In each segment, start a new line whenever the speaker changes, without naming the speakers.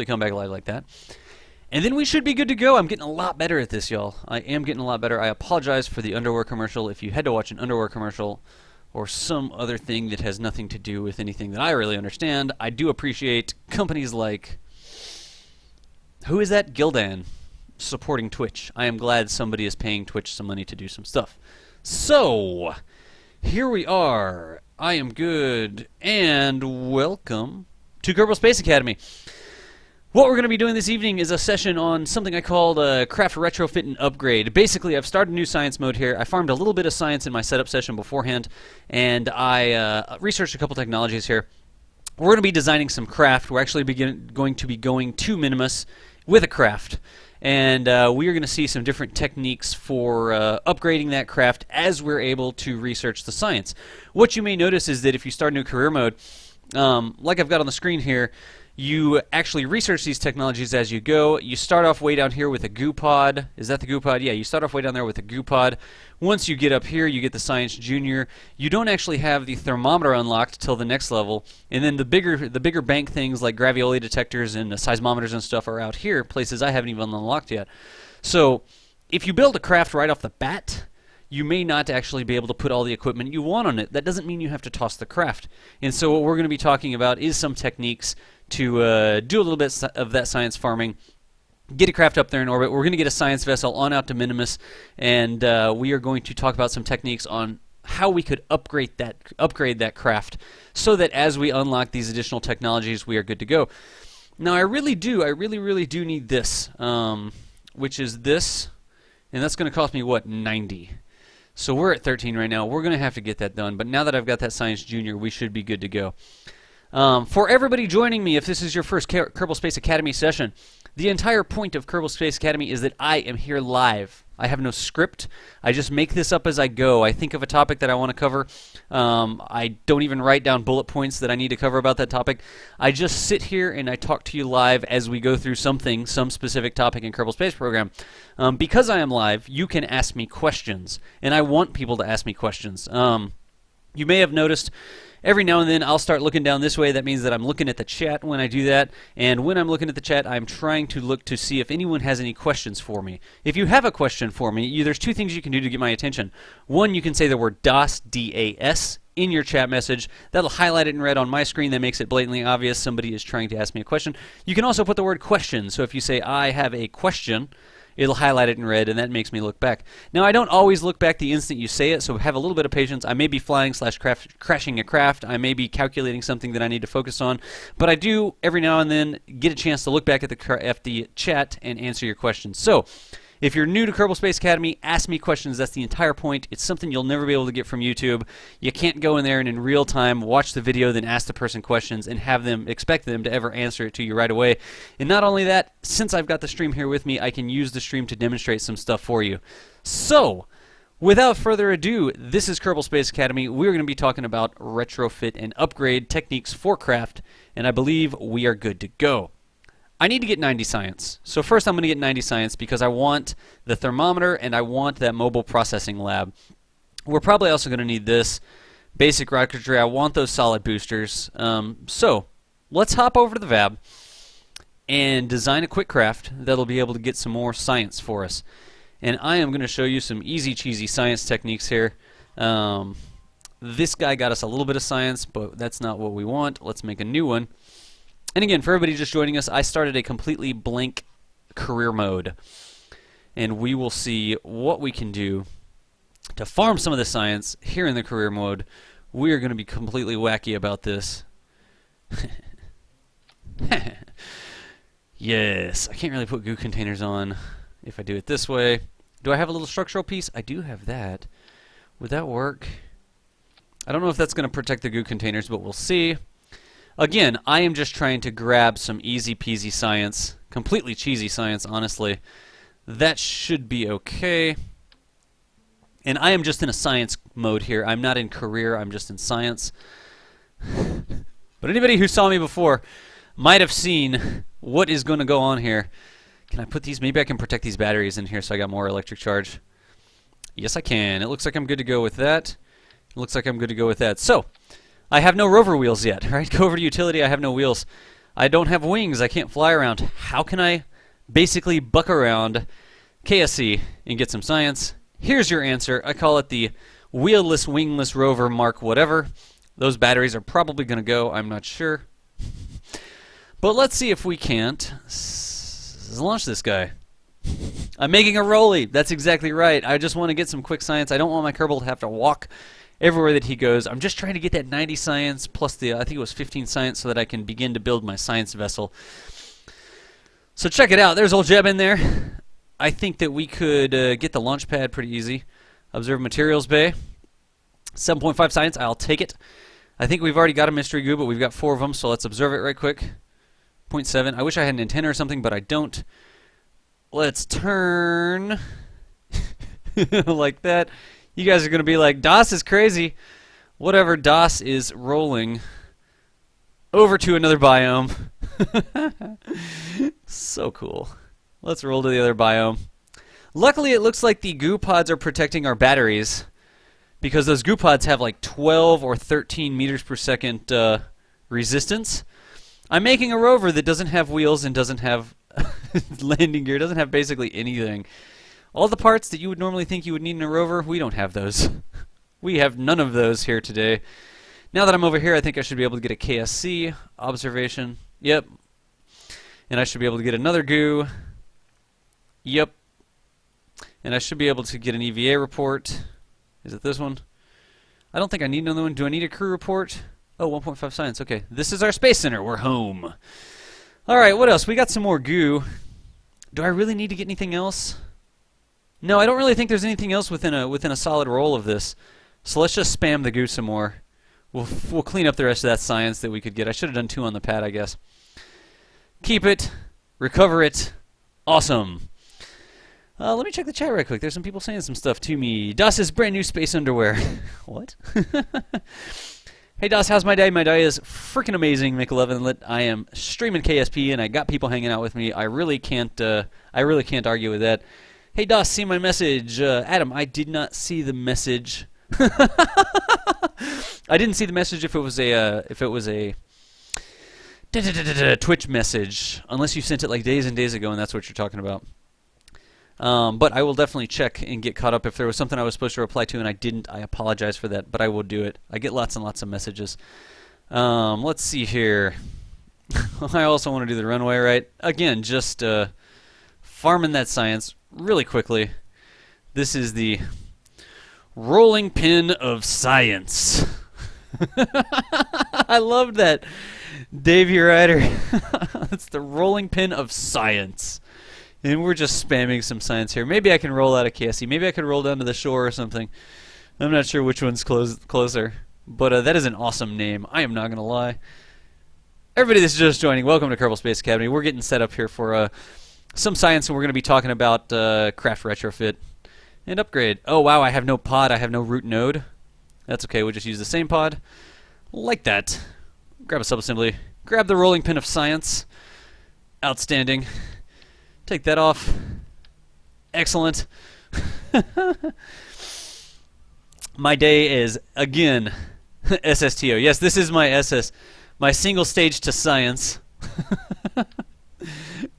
come back live like that. And then we should be good to go. I'm getting a lot better at this, y'all. I am getting a lot better. I apologize for the underwear commercial. If you had to watch an underwear commercial or some other thing that has nothing to do with anything that I really understand, I do appreciate companies like, who is that? Gildan, supporting Twitch. I am glad somebody is paying Twitch some money to do some stuff. So, here we are. I am good, and welcome to Kerbal Space Academy. What we're going to be doing this evening is a session on something I called Craft Retrofit and Upgrade. Basically, I've started a new science mode here. I farmed a little bit of science in my setup session beforehand, and I researched a couple technologies here. We're going to be designing some craft. We're actually going to be going to Minimus with a craft. And we are going to see some different techniques for upgrading that craft as we're able to research the science. What you may notice is that if you start a new career mode, like I've got on the screen here, you actually research these technologies as you go. You start off way down here with a goo pod. Is that the goo pod? Yeah, you start off way down there with a goo pod. Once you get up here, you get the Science Junior. You don't actually have the thermometer unlocked till the next level. And then the bigger bank things like gravioli detectors and seismometers and stuff are out here, places I haven't even unlocked yet. So if you build a craft right off the bat, you may not actually be able to put all the equipment you want on it. That doesn't mean you have to toss the craft. And so what we're going to be talking about is some techniques to do a little bit of that science farming, get a craft up there in orbit. We're going to get a science vessel on out to Minimus, and we are going to talk about some techniques on how we could upgrade that craft so that as we unlock these additional technologies, we are good to go. Now, I really do need this, which is this, and that's going to cost me, what, 90. So we're at 13 right now. We're going to have to get that done, but now that I've got that Science Junior, we should be good to go. For everybody joining me, if this is your first Kerbal Space Academy session, the entire point of Kerbal Space Academy is that I am here live. I have no script. I just make this up as I go. I think of a topic that I want to cover. I don't even write down bullet points that I need to cover about that topic. I just sit here and I talk to you live as we go through some specific topic in Kerbal Space Program. Because I am live, you can ask me questions, and I want people to ask me questions. You may have noticed every now and then I'll start looking down this way. That means that I'm looking at the chat when I do that. And when I'm looking at the chat, I'm trying to look to see if anyone has any questions for me. If you have a question for me, there's two things you can do to get my attention. One, you can say the word DAS, D-A-S, in your chat message. That'll highlight it in red on my screen. That makes it blatantly obvious somebody is trying to ask me a question. You can also put the word question. So if you say, I have a question, it'll highlight it in red, and that makes me look back. Now, I don't always look back the instant you say it, so have a little bit of patience. I may be flying / crashing a craft. I may be calculating something that I need to focus on. But I do, every now and then, get a chance to look back at the chat and answer your questions. So, if you're new to Kerbal Space Academy, ask me questions. That's the entire point. It's something you'll never be able to get from YouTube. You can't go in there and in real time watch the video, then ask the person questions and expect them to ever answer it to you right away. And not only that, since I've got the stream here with me, I can use the stream to demonstrate some stuff for you. So, without further ado, this is Kerbal Space Academy. We're going to be talking about retrofit and upgrade techniques for craft, and I believe we are good to go. I need to get 90 science. So first I'm going to get 90 science because I want the thermometer and I want that mobile processing lab. We're probably also going to need this basic rocketry. I want those solid boosters. So let's hop over to the VAB and design a quick craft that'll be able to get some more science for us. And I am going to show you some easy cheesy science techniques here. This guy got us a little bit of science, but that's not what we want. Let's make a new one. And again, for everybody just joining us, I started a completely blank career mode. And we will see what we can do to farm some of the science here in the career mode. We are going to be completely wacky about this. Yes, I can't really put goo containers on if I do it this way. Do I have a little structural piece? I do have that. Would that work? I don't know if that's going to protect the goo containers, but we'll see. Again, I am just trying to grab some easy peasy science, completely cheesy science, honestly. That should be okay. And I am just in a science mode here. I'm not in career, I'm just in science. But anybody who saw me before might have seen what is going to go on here. Can I put these? Maybe I can protect these batteries in here so I got more electric charge. Yes, I can. It looks like I'm good to go with that. So, I have no rover wheels yet, right? Go over to utility, I have no wheels. I don't have wings. I can't fly around. How can I basically buck around KSC and get some science? Here's your answer. I call it the wheelless, wingless rover Mark whatever. Those batteries are probably going to go. I'm not sure. But let's see if we can't launch this guy. I'm making a rolly. That's exactly right. I just want to get some quick science. I don't want my Kerbal to have to walk everywhere that he goes. I'm just trying to get that 90 science plus the, I think it was 15 science, so that I can begin to build my science vessel. So check it out. There's old Jeb in there. I think that we could get the launch pad pretty easy. Observe materials bay. 7.5 science. I'll take it. I think we've already got a mystery goo, but we've got 4 of them, so let's observe it right quick. 0.7. I wish I had an antenna or something, but I don't. Let's turn like that. You guys are going to be like, DOS is crazy. Whatever, DOS is rolling over to another biome. So cool. Let's roll to the other biome. Luckily, it looks like the goo pods are protecting our batteries, because those goo pods have like 12 or 13 meters per second resistance. I'm making a rover that doesn't have wheels and doesn't have landing gear, doesn't have basically anything. All the parts that you would normally think you would need in a rover, we don't have those. We have none of those here today. Now that I'm over here, I think I should be able to get a KSC observation. Yep. And I should be able to get another goo. Yep. And I should be able to get an EVA report. Is it this one? I don't think I need another one. Do I need a crew report? Oh, 1.5 science. Okay. This is our space center. We're home. All right, what else? We got some more goo. Do I really need to get anything else? No, I don't really think there's anything else within a solid roll of this. So let's just spam the goo some more. We'll clean up the rest of that science that we could get. I should have done 2 on the pad, I guess. Keep it. Recover it. Awesome. Let me check the chat right quick. There's some people saying some stuff to me. DOS's brand new space underwear. What? Hey DOS, how's my day? My day is freaking amazing, Mick11. I am streaming KSP and I got people hanging out with me. I really can't argue with that. Hey DOS, see my message. Adam, I did not see the message. I didn't see the message if it was a Twitch message, unless you sent it like days and days ago and that's what you're talking about. But I will definitely check and get caught up. If there was something I was supposed to reply to and I didn't, I apologize for that, but I will do it. I get lots and lots of messages. Let's see here. I also want to do the runway, right? Again, just farming that science really quickly. This is the rolling pin of science. I loved that. Davey Ryder. That's the rolling pin of science. And we're just spamming some science here. Maybe I can roll out of KSC. Maybe I could roll down to the shore or something. I'm not sure which one's closer. But that is an awesome name. I am not going to lie. Everybody that's just joining, welcome to Kerbal Space Academy. We're getting set up here for some science, and we're going to be talking about craft retrofit and upgrade. Oh, wow, I have no pod. I have no root node. That's okay. We'll just use the same pod. Like that. Grab a subassembly. Grab the rolling pin of science. Outstanding. Take that off. Excellent. My day is, again, SSTO. Yes, this is my my single stage to science.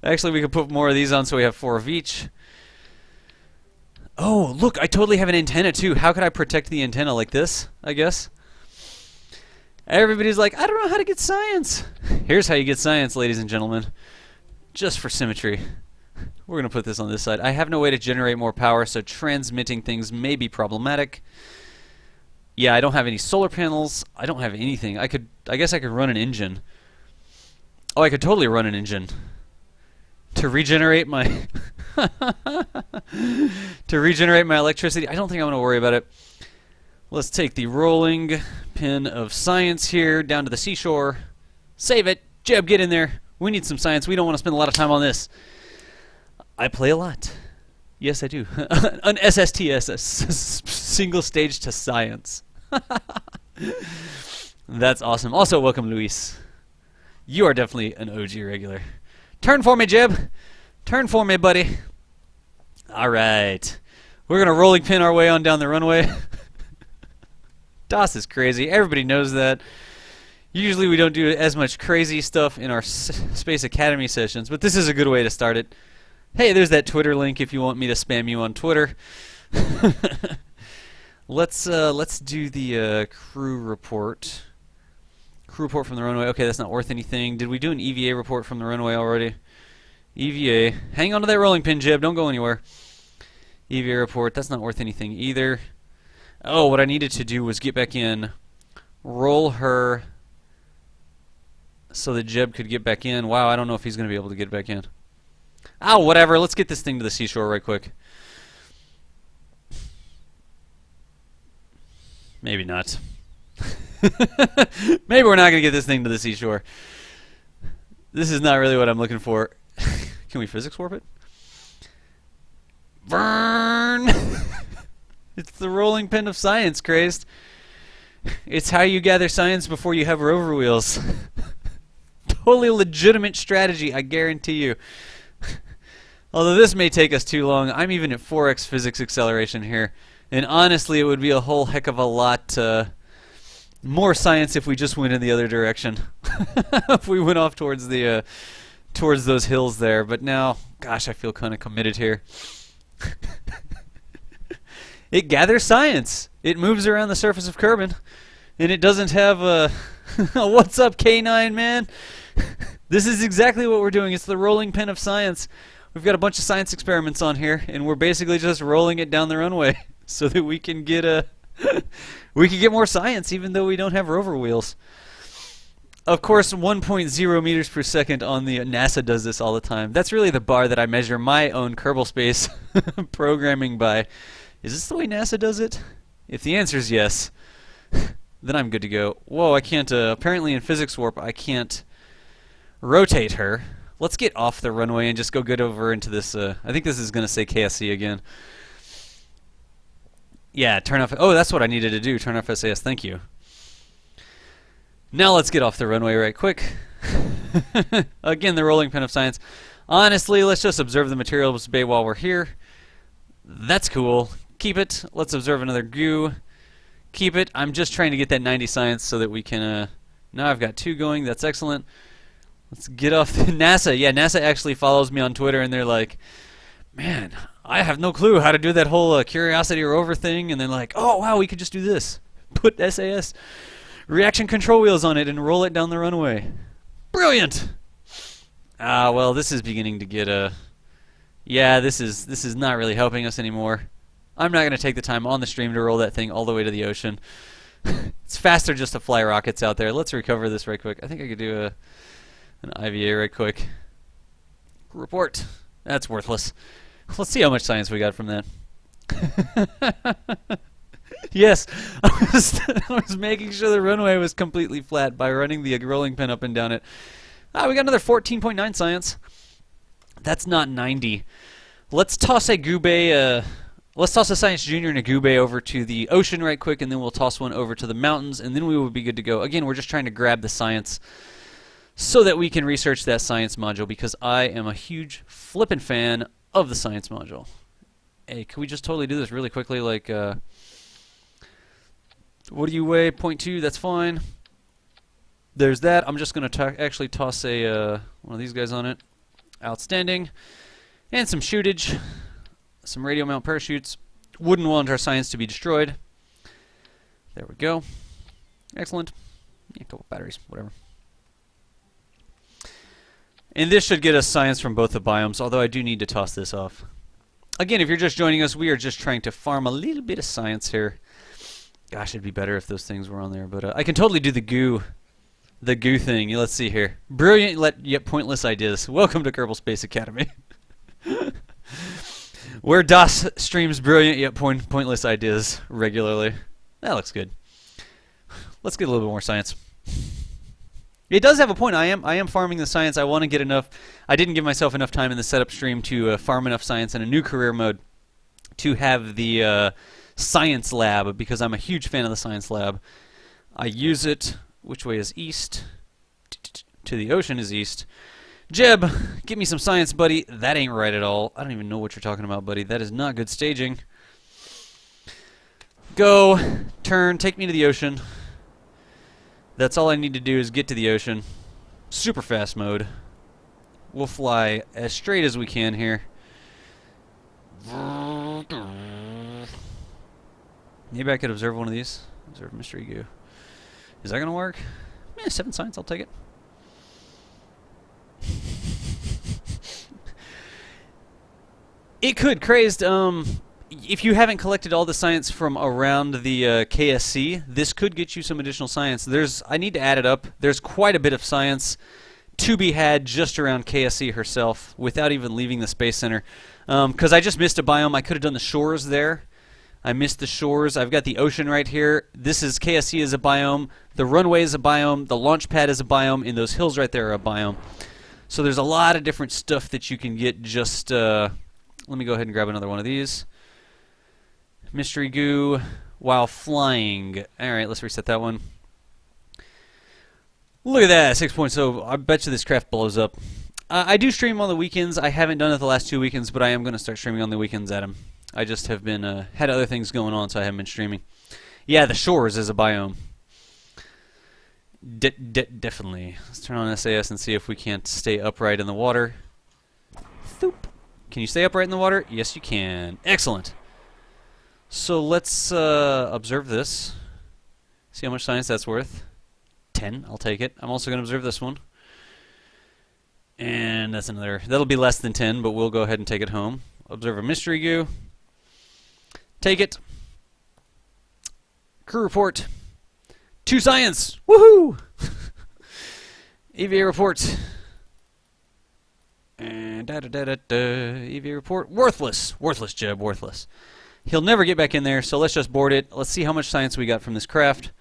Actually, we could put more of these on so we have 4 of each. Oh, look, I totally have an antenna too. How could I protect the antenna like this, I guess? Everybody's like, I don't know how to get science. Here's how you get science, ladies and gentlemen. Just for symmetry. We're going to put this on this side. I have no way to generate more power, so transmitting things may be problematic. Yeah, I don't have any solar panels. I don't have anything. I guess I could run an engine. Oh, I could totally run an engine. To regenerate my to regenerate my electricity. I don't think I'm going to worry about it. Let's take the rolling pin of science here down to the seashore. Save it. Jeb, get in there. We need some science. We don't want to spend a lot of time on this. I play a lot. Yes, I do. An SSTS, single stage to science. That's awesome. Also, welcome, Luis. You are definitely an OG regular. Turn for me, Jeb. Turn for me, buddy. All right. We're going to rolling pin our way on down the runway. DOS is crazy. Everybody knows that. Usually we don't do as much crazy stuff in our Space Academy sessions, but this is a good way to start it. Hey, there's that Twitter link if you want me to spam you on Twitter. Let's do the crew report. Crew report from the runway. Okay, that's not worth anything. Did we do an EVA report from the runway already? EVA. Hang on to that rolling pin, Jeb. Don't go anywhere. EVA report. That's not worth anything either. Oh, what I needed to do was get back in, roll her so that Jeb could get back in. Wow, I don't know if he's going to be able to get back in. Oh, whatever. Let's get this thing to the seashore right quick. Maybe not. Maybe we're not going to get this thing to the seashore. This is not really what I'm looking for. Can we physics warp it? Burn! It's the rolling pin of science, crazed. It's how you gather science before you have rover wheels. Totally legitimate strategy, I guarantee you. Although this may take us too long, I'm even at 4x physics acceleration here. And honestly, it would be a whole heck of a lot more science if we just went in the other direction. If we went off towards the towards those hills there. But now, gosh, I feel kind of committed here. It gathers science. It moves around the surface of Kerbal, and it doesn't have a what's up, K9 man? This is exactly what we're doing. It's the rolling pin of science. We've got a bunch of science experiments on here, and we're basically just rolling it down the runway so that we can get more science, even though we don't have rover wheels. Of course, 1.0 meters per second on the NASA does this all the time. That's really the bar that I measure my own Kerbal Space programming by. Is this the way NASA does it? If the answer is yes, then I'm good to go. Whoa, I can't, apparently in physics warp, I can't rotate her. Let's get off the runway and just go good over into this, I think this is going to say KSC again. Yeah, turn off, oh, that's what I needed to do, turn off SAS, thank you. Now let's get off the runway right quick. Again, the rolling pin of science. Honestly, let's just observe the materials bay while we're here. That's cool. Keep it. Let's observe another goo. Keep it. I'm just trying to get that 90 science so that we can... now I've got 2 going. That's excellent. Let's get off the NASA. Yeah, NASA actually follows me on Twitter, and they're like, man, I have no clue how to do that whole Curiosity rover thing. And they're like, oh, wow, we could just do this. Put SAS reaction control wheels on it and roll it down the runway. Brilliant! Ah, well, this is beginning to get yeah, this is not really helping us anymore. I'm not going to take the time on the stream to roll that thing all the way to the ocean. It's faster just to fly rockets out there. Let's recover this right quick. I think I could do an IVA right quick. Report. That's worthless. Let's see how much science we got from that. Yes, I was making sure the runway was completely flat by running the rolling pin up and down it. Ah, we got another 14.9 science. That's not 90. Let's toss a goobay, let's toss a Science Junior and a goobay over to the ocean right quick, and then we'll toss one over to the mountains, and then we will be good to go. Again, we're just trying to grab the science so that we can research that science module, because I am a huge flippin' fan of the science module. Hey, can we just totally do this really quickly? Like, what do you weigh? 0.2, that's fine. There's that. I'm just going to actually toss a one of these guys on it. Outstanding. And some shootage. Some radio mount parachutes. Wouldn't want our science to be destroyed. There we go. Excellent. Yeah, a couple batteries, whatever. And this should get us science from both the biomes, although I do need to toss this off. Again, if you're just joining us, we are just trying to farm a little bit of science here. Gosh, it'd be better if those things were on there, but I can totally do the goo thing. Let's see here. Brilliant yet pointless ideas. Welcome to Kerbal Space Academy. Where DOS streams brilliant yet pointless ideas regularly. That looks good. Let's get a little bit more science. It does have a point. I am farming the science. I want to get enough. I didn't give myself enough time in the setup stream to farm enough science in a new career mode to have the science lab, because I'm a huge fan of the science lab. I use it. Which way is east? To the ocean is east. Jeb, give me some science, buddy. That ain't right at all. I don't even know what you're talking about, buddy. That is not good staging. Go. Turn. Take me to the ocean. That's all I need to do is get to the ocean. Super fast mode. We'll fly as straight as we can here. Maybe I could observe one of these. Observe mystery goo. Is that going to work? 7 science, I'll take it. It could, crazed. If you haven't collected all the science from around the KSC, this could get you some additional science. I need to add it up. There's quite a bit of science to be had just around KSC herself without even leaving the Space Center. Because I just missed a biome. I could have done the shores there. I missed the shores. I've got the ocean right here. This is KSC is a biome. The runway is a biome. The launch pad is a biome. And those hills right there are a biome. So there's a lot of different stuff that you can get just... let me go ahead and grab another one of these. Mystery goo while flying. Alright, let's reset that one. Look at that, 6.0. I bet you this craft blows up. I do stream on the weekends. I haven't done it the last 2 weekends, but I am going to start streaming on the weekends, Adam. I just have been had other things going on, so I haven't been streaming. Yeah, the shores is a biome. Definitely. Let's turn on SAS and see if we can't stay upright in the water. Thoop. Can you stay upright in the water? Yes, you can. Excellent. So let's observe this. See how much science that's worth. 10. I'll take it. I'm also going to observe this one. And that's another. That'll be less than 10, but we'll go ahead and take it home. Observe a mystery goo. Take it. Crew report. 2 science. Woohoo! EVA report. And EVA report. Worthless. Worthless, Jeb. Worthless. He'll never get back in there, so let's just board it. Let's see how much science we got from this craft.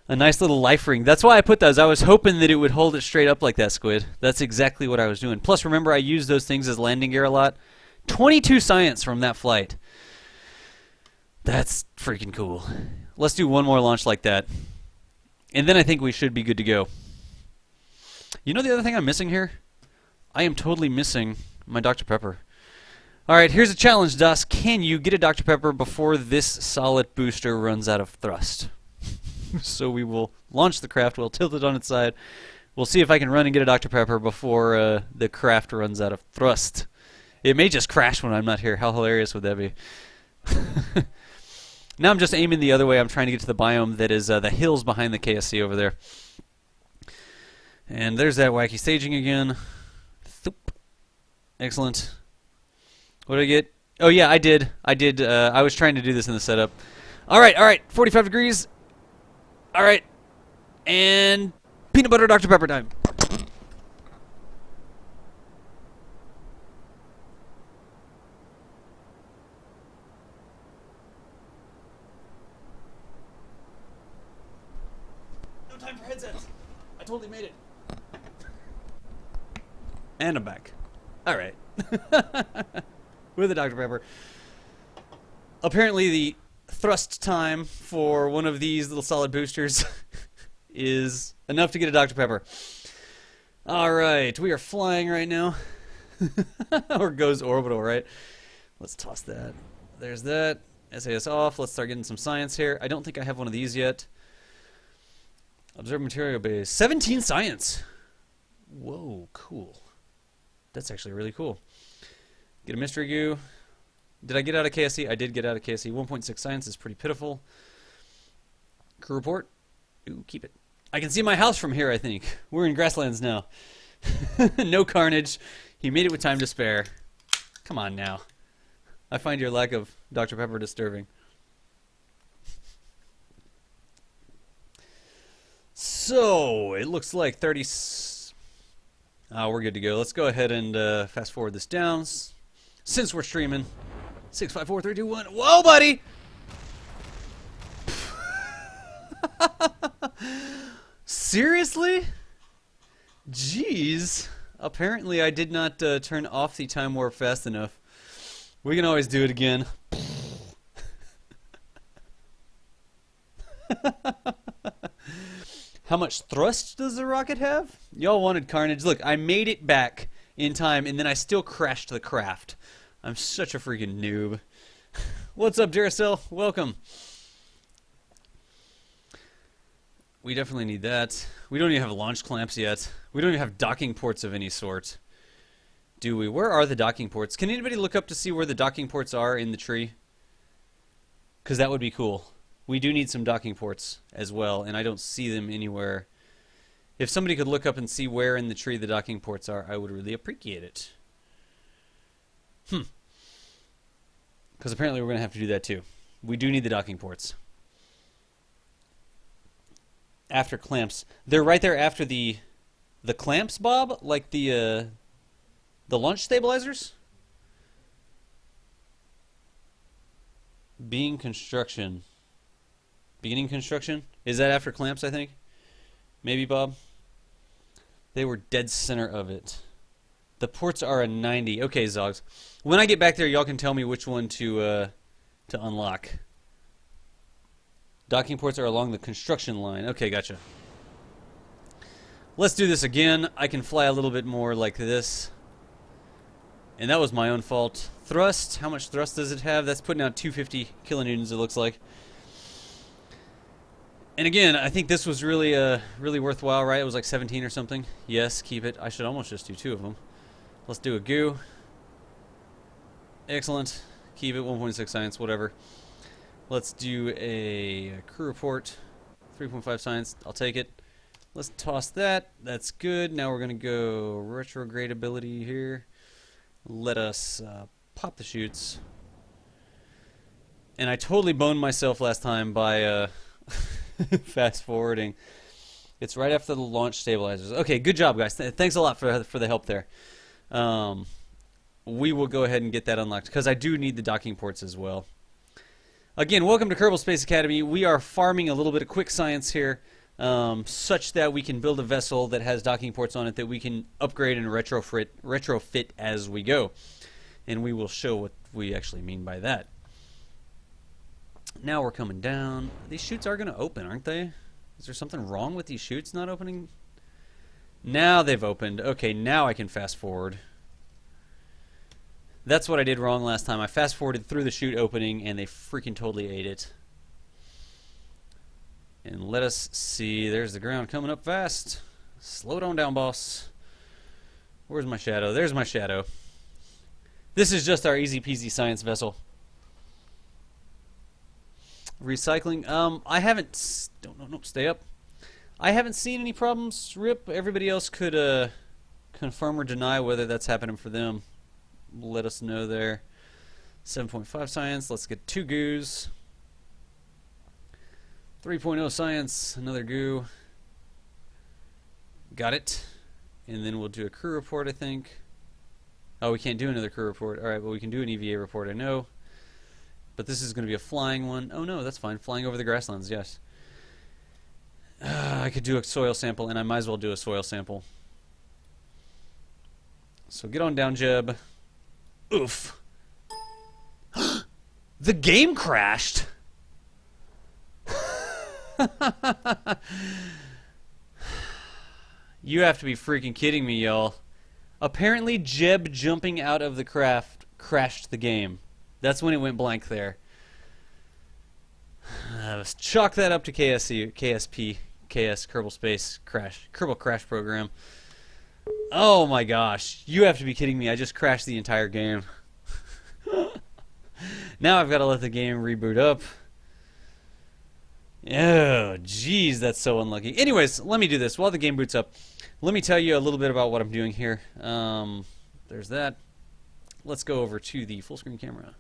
A nice little life ring. That's why I put those. I was hoping that it would hold it straight up like that, Squid. That's exactly what I was doing. Plus, remember, I used those things as landing gear a lot. 22 science from that flight. That's freaking cool. Let's do one more launch like that. And then I think we should be good to go. You know the other thing I'm missing here? I am totally missing my Dr. Pepper. Alright, here's a challenge, Das. Can you get a Dr. Pepper before this solid booster runs out of thrust? So we will launch the craft, we'll tilt it on its side. We'll see if I can run and get a Dr. Pepper before the craft runs out of thrust. It may just crash when I'm not here. How hilarious would that be? Now I'm just aiming the other way. I'm trying to get to the biome that is the hills behind the KSC over there. And there's that wacky staging again. Thoop. Excellent. What did I get? Oh yeah, I did. I was trying to do this in the setup. Alright. 45 degrees. Alright. And peanut butter Dr. Pepper time. No time for headsets. I totally made it. And I'm back. Alright. With a Dr. Pepper. Apparently the thrust time for one of these little solid boosters is enough to get a Dr. Pepper. Alright, we are flying right now. Or goes orbital, right? Let's toss that. There's that. SAS off. Let's start getting some science here. I don't think I have one of these yet. Observe material base. 17 science! Whoa, cool. That's actually really cool. Get a mystery goo. Did I get out of KSC? I did get out of KSC. 1.6 science is pretty pitiful. Crew report. Ooh, keep it. I can see my house from here, I think. We're in grasslands now. No carnage. He made it with time to spare. Come on now. I find your lack of Dr. Pepper disturbing. So, it looks like 30... we're good to go. Let's go ahead and fast forward this down. Since we're streaming. 6, 5, 4, 3, 2, 1. Whoa, buddy! Seriously? Jeez. Apparently I did not turn off the time warp fast enough. We can always do it again. How much thrust does the rocket have? Y'all wanted carnage. Look, I made it back in time, and then I still crashed the craft. I'm such a freaking noob. What's up, Duracell? Welcome. We definitely need that. We don't even have launch clamps yet. We don't even have docking ports of any sort. Do we? Where are the docking ports? Can anybody look up to see where the docking ports are in the tree? Because that would be cool. We do need some docking ports as well, and I don't see them anywhere. If somebody could look up and see where in the tree the docking ports are, I would really appreciate it. Because apparently we're going to have to do that too. We do need the docking ports. After clamps. They're right there after the clamps, Bob? Like the launch stabilizers? Beginning construction. Is that after clamps, I think? Maybe, Bob? They were dead center of it. The ports are a 90. Okay, Zogs. When I get back there, y'all can tell me which one to unlock. Docking ports are along the construction line. Okay, gotcha. Let's do this again. I can fly a little bit more like this. And that was my own fault. Thrust. How much thrust does it have? That's putting out 250 kilonewtons, it looks like. And again, I think this was really really worthwhile, right? It was like 17 or something. Yes, keep it. I should almost just do 2 of them. Let's do a goo. Excellent. Keep it. 1.6 science, whatever. Let's do a crew report. 3.5 science. I'll take it. Let's toss that. That's good. Now we're going to go retrograde ability here. Let us pop the chutes. And I totally boned myself last time by fast forwarding. It's right after the launch stabilizers. Okay, good job, guys. Thanks a lot for the help there. We will go ahead and get that unlocked because I do need the docking ports as well. Again, welcome to Kerbal Space Academy. We are farming a little bit of quick science here, such that we can build a vessel that has docking ports on it that we can upgrade and retrofit as we go. And we will show what we actually mean by that. Now we're coming down. These chutes are going to open, aren't they? Is there something wrong with these chutes not opening? Now they've opened. Okay, now I can fast forward. That's what I did wrong last time. I fast forwarded through the chute opening and they freaking totally ate it. And let us see. There's the ground coming up fast. Slow it on down, boss. Where's my shadow? There's my shadow. This is just our easy peasy science vessel. Recycling. I haven't. Don't stay up. I haven't seen any problems. Rip. Everybody else could confirm or deny whether that's happening for them. Let us know there. 7.5 science. Let's get 2 goos. 3.0 science. Another goo. Got it. And then we'll do a crew report, I think. Oh, we can't do another crew report. All right, but we can do an EVA report, I know. But this is going to be a flying one. Oh, no, that's fine. Flying over the grasslands, yes. I could do a soil sample, and I might as well do a soil sample. So get on down, Jeb. Oof. The game crashed. You have to be freaking kidding me, y'all. Apparently, Jeb jumping out of the craft crashed the game. That's when it went blank there. Let's chalk that up to KSP, Kerbal Space Crash, Kerbal Crash Program. Oh my gosh, you have to be kidding me. I just crashed the entire game. Now I've got to let the game reboot up. Oh, jeez, that's so unlucky. Anyways, let me do this. While the game boots up, let me tell you a little bit about what I'm doing here. There's that. Let's go over to the full screen camera.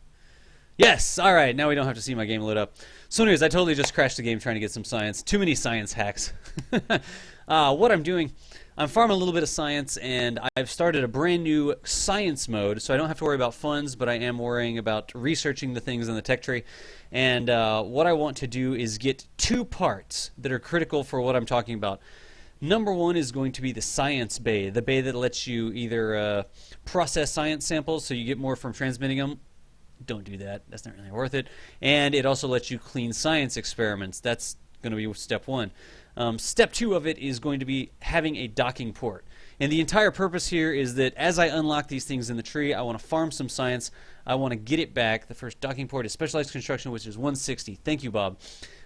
Yes! Alright, now we don't have to see my game load up. So anyways, I totally just crashed the game trying to get some science. Too many science hacks. What I'm doing, I'm farming a little bit of science, and I've started a brand new science mode, so I don't have to worry about funds, but I am worrying about researching the things in the tech tree. And what I want to do is get 2 parts that are critical for what I'm talking about. Number 1 is going to be the science bay, the bay that lets you either process science samples so you get more from transmitting them. Don't do that. That's not really worth it. And it also lets you clean science experiments. That's going to be step 1. Step 2 of it is going to be having a docking port. And the entire purpose here is that as I unlock these things in the tree, I want to farm some science. I want to get it back. The first docking port is specialized construction, which is 160. Thank you, Bob.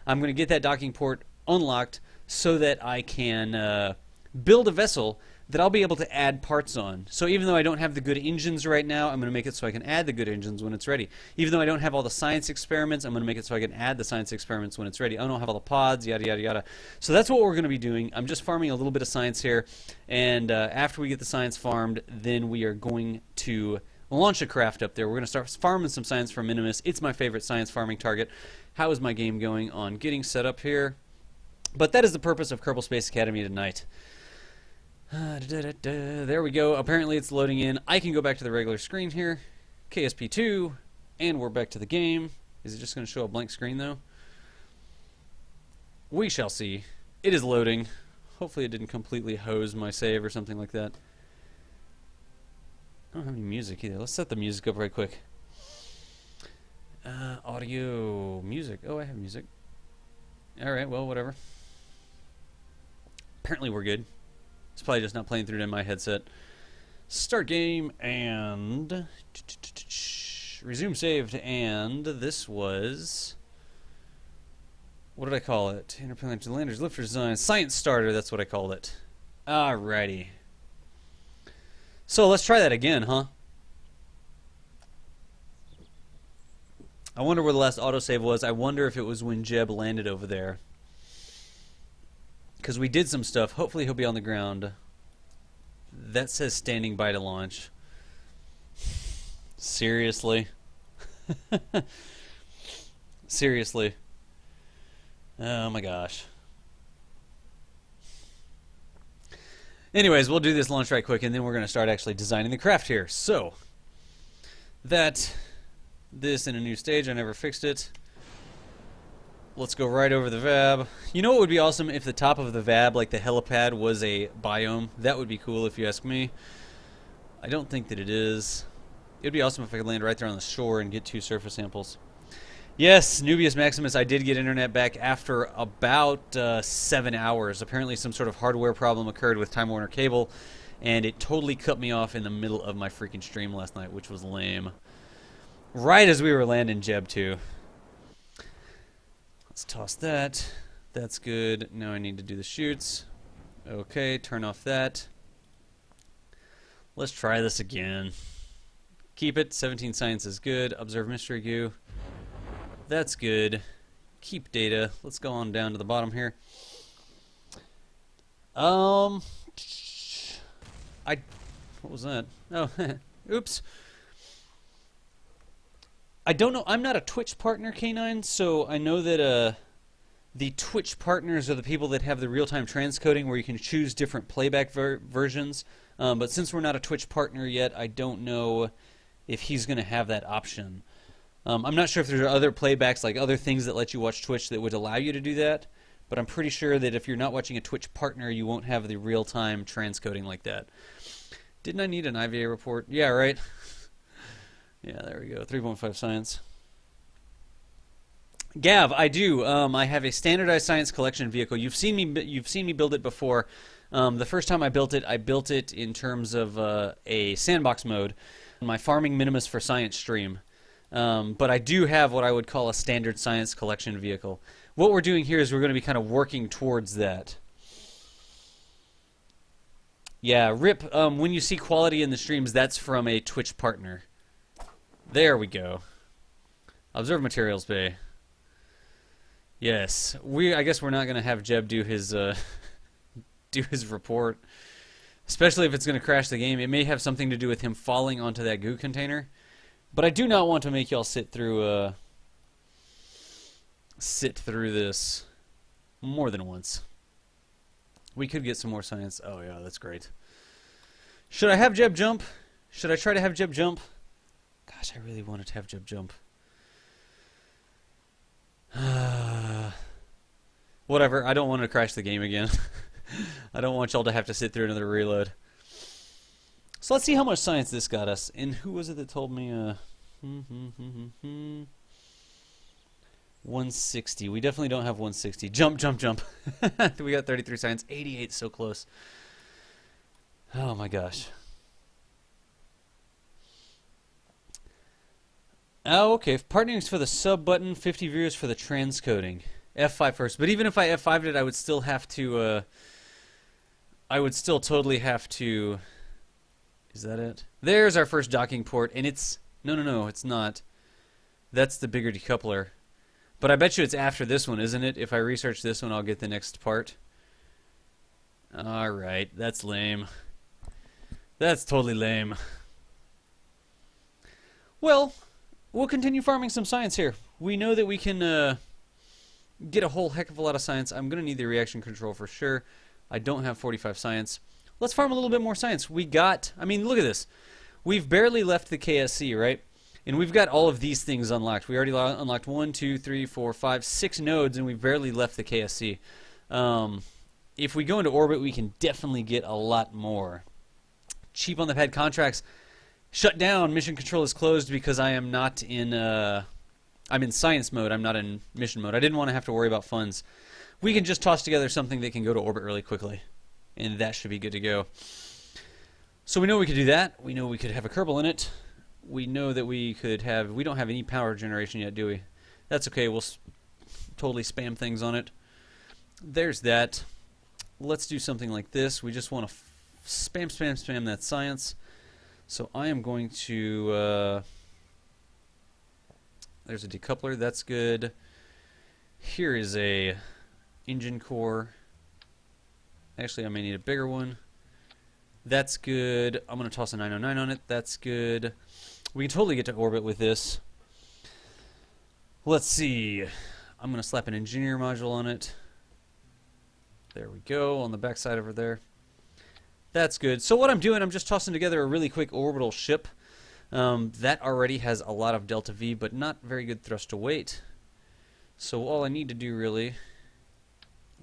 I'm going to get that docking port unlocked so that I can build a vessel that I'll be able to add parts on. So even though I don't have the good engines right now, I'm going to make it so I can add the good engines when it's ready. Even though I don't have all the science experiments, I'm going to make it so I can add the science experiments when it's ready. I don't have all the pods, yada, yada, yada. So that's what we're going to be doing. I'm just farming a little bit of science here, and after we get the science farmed, then we are going to launch a craft up there. We're going to start farming some science for Minimus. It's my favorite science farming target. How is my game going on getting set up here? But that is the purpose of Kerbal Space Academy tonight. There we go. Apparently it's loading in. I can go back to the regular screen here. KSP2, and we're back to the game. Is it just going to show a blank screen though? We shall see. It is loading. Hopefully it didn't completely hose my save or something like that. I don't have any music either. Let's set the music up right quick. Audio, music. Oh, I have music. Alright, well, whatever. Apparently we're good. It's probably just not playing through to my headset. Start game and resume saved, and this was, what did I call it? Interplanetary landers, lifter design, science starter. That's what I called it. Alrighty. So let's try that again, huh? I wonder where the last autosave was. I wonder if it was when Jeb landed over there. Because we did some stuff. Hopefully he'll be on the ground. That says standing by to launch. Seriously? Seriously? Oh my gosh. Anyways, we'll do this launch right quick, and then we're going to start actually designing the craft here. So, this in a new stage. I never fixed it. Let's go right over the VAB. You know what would be awesome if the top of the VAB, like the helipad, was a biome? That would be cool if you ask me. I don't think that it is. It would be awesome if I could land right there on the shore and get 2 surface samples. Yes, Nubius Maximus, I did get internet back after about 7 hours. Apparently some sort of hardware problem occurred with Time Warner Cable, and it totally cut me off in the middle of my freaking stream last night, which was lame. Right as we were landing Jeb 2. Let's toss that. That's good. Now I need to do the chutes. Okay, turn off that. Let's try this again. Keep it. 17 science is good. Observe mystery goo. That's good. Keep data. Let's go on down to the bottom here. What was that? Oh, oops. I don't know. I'm not a Twitch partner, K9, so I know that the Twitch partners are the people that have the real-time transcoding where you can choose different playback versions. But since we're not a Twitch partner yet, I don't know if he's going to have that option. I'm not sure if there are other playbacks, like other things that let you watch Twitch that would allow you to do that. But I'm pretty sure that if you're not watching a Twitch partner, you won't have the real-time transcoding like that. Didn't I need an IVA report? Yeah, right. Yeah, there we go. 3.5 science. Gav, I do. I have a standardized science collection vehicle. You've seen me build it before. The first time I built it in terms of a sandbox mode. My farming minimus for science stream. But I do have what I would call a standard science collection vehicle. What we're doing here is we're going to be kind of working towards that. Yeah, RIP. When you see quality in the streams, that's from a Twitch partner. There we go. Observe materials bay. Yes, I guess we're not going to have Jeb do his report, especially if it's going to crash the game. It may have something to do with him falling onto that goo container, but I do not want to make y'all sit through this more than once. We could get some more science. Oh yeah, that's great. Should I have Jeb jump? Should I try to have Jeb jump? Gosh, I really wanted to have Jeb jump. Whatever, I don't want to crash the game again. I don't want y'all to have to sit through another reload. So let's see how much science this got us. And who was it that told me 160. We definitely don't have 160. Jump, jump, jump. We got 33 science. 88, so close. Oh my gosh. Oh, okay. Partnering is for the sub button, 50 viewers for the transcoding. F5 first. But even if I F5'd it, I would still have to, I would still totally have to... Is that it? There's our first docking port, and it's... No, it's not. That's the bigger decoupler. But I bet you it's after this one, isn't it? If I research this one, I'll get the next part. Alright, that's lame. That's totally lame. Well, we'll continue farming some science here. We know that we can get a whole heck of a lot of science. I'm going to need the reaction control for sure. I don't have 45 science. Let's farm a little bit more science. We got... I mean, look at this. We've barely left the KSC, right? And we've got all of these things unlocked. We already unlocked 1, 2, 3, 4, 5, 6 nodes, and we've barely left the KSC. If we go into orbit, we can definitely get a lot more. Cheap on the pad contracts. Shut down. Mission control is closed because I am not in... I'm in science mode. I'm not in mission mode. I didn't want to have to worry about funds. We can just toss together something that can go to orbit really quickly. And that should be good to go. So we know we could do that. We know we could have a Kerbal in it. We know that we could have... We don't have any power generation yet, do we? That's okay. We'll totally spam things on it. There's that. Let's do something like this. We just want to spam that science. So I am going to... there's a decoupler. That's good. Here is a engine core. Actually, I may need a bigger one. That's good. I'm going to toss a 909 on it. That's good. We can totally get to orbit with this. Let's see. I'm going to slap an engineer module on it. There we go, on the back side over there. That's good. So what I'm doing, I'm just tossing together a really quick orbital ship. That already has a lot of delta V, but not very good thrust to weight. So all I need to do really,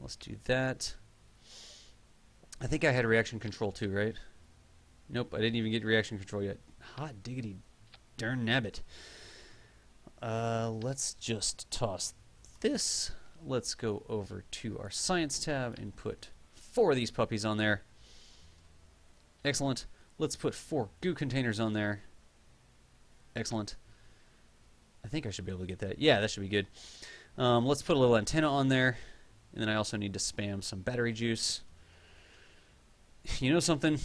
let's do that. I think I had reaction control too, right? Nope, I didn't even get reaction control yet. Hot diggity darn nabbit. Let's just toss this. Let's go over to our science tab and put 4 of these puppies on there. Excellent. Let's put 4 goo containers on there. Excellent. I think I should be able to get that. Yeah, that should be good. Let's put a little antenna on there. And then I also need to spam some battery juice. You know something?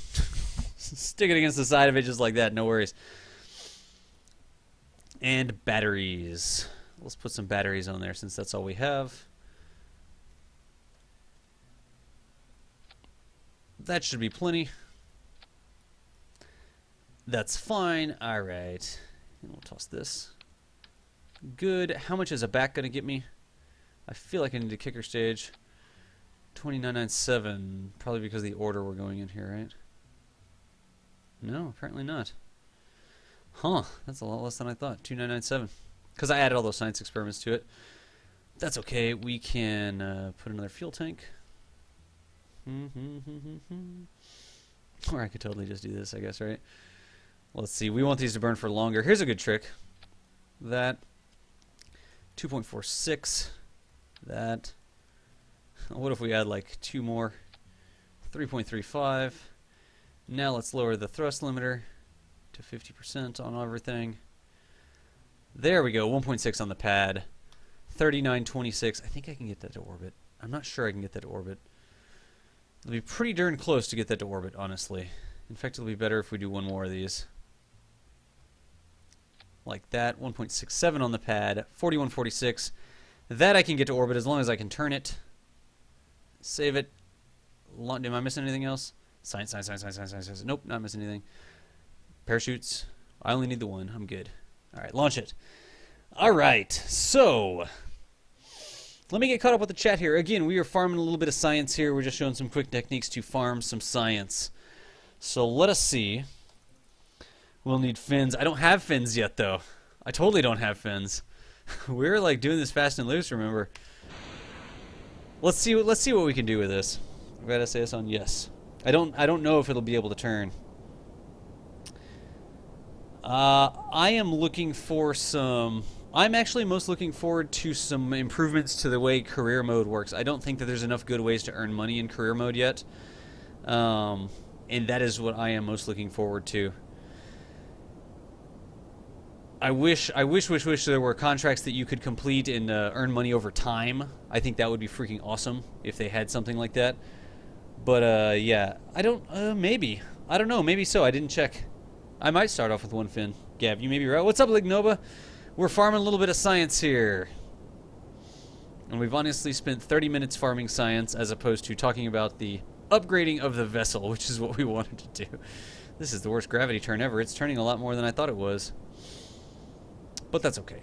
Stick it against the side of it just like that. No worries. And batteries. Let's put some batteries on there since that's all we have. That should be plenty. That's fine. Alright. We'll toss this. Good. How much is a back going to get me? I feel like I need a kicker stage. 2997. Probably because of the order we're going in here, right? No, apparently not. Huh. That's a lot less than I thought. 2997. Because I added all those science experiments to it. That's okay. We can put another fuel tank. Or I could totally just do this, I guess, right? Let's see. We want these to burn for longer. Here's a good trick. That. 2.46. That. What if we add like 2 more? 3.35. Now let's lower the thrust limiter to 50% on everything. There we go. 1.6 on the pad. 39.26. I think I can get that to orbit. I'm not sure I can get that to orbit. It'll be pretty darn close to get that to orbit, honestly. In fact, it'll be better if we do 1 more of these. Like that. 1.67 on the pad. 41.46. That I can get to orbit as long as I can turn it. Save it. Am I missing anything else? Science. Nope, not missing anything. Parachutes. I only need the 1. I'm good. Alright, launch it. Alright, so let me get caught up with the chat here. Again, we are farming a little bit of science here. We're just showing some quick techniques to farm some science. So let us see. We'll need fins. I don't have fins yet, though. I totally don't have fins. We're like doing this fast and loose, remember. Let's see what we can do with this. I've got SAS on yes. I don't know if it'll be able to turn. I am looking for some... I'm actually most looking forward to some improvements to the way career mode works. I don't think that there's enough good ways to earn money in career mode yet. And that is what I am most looking forward to. wish there were contracts that you could complete and earn money over time. I think that would be freaking awesome if they had something like that. But yeah, I don't. Maybe I don't know. Maybe so. I didn't check. I might start off with one fin. Gab, you may be right. What's up, Lignoba? We're farming a little bit of science here, and we've honestly spent 30 minutes farming science as opposed to talking about the upgrading of the vessel, which is what we wanted to do. This is the worst gravity turn ever. It's turning a lot more than I thought it was. But that's okay.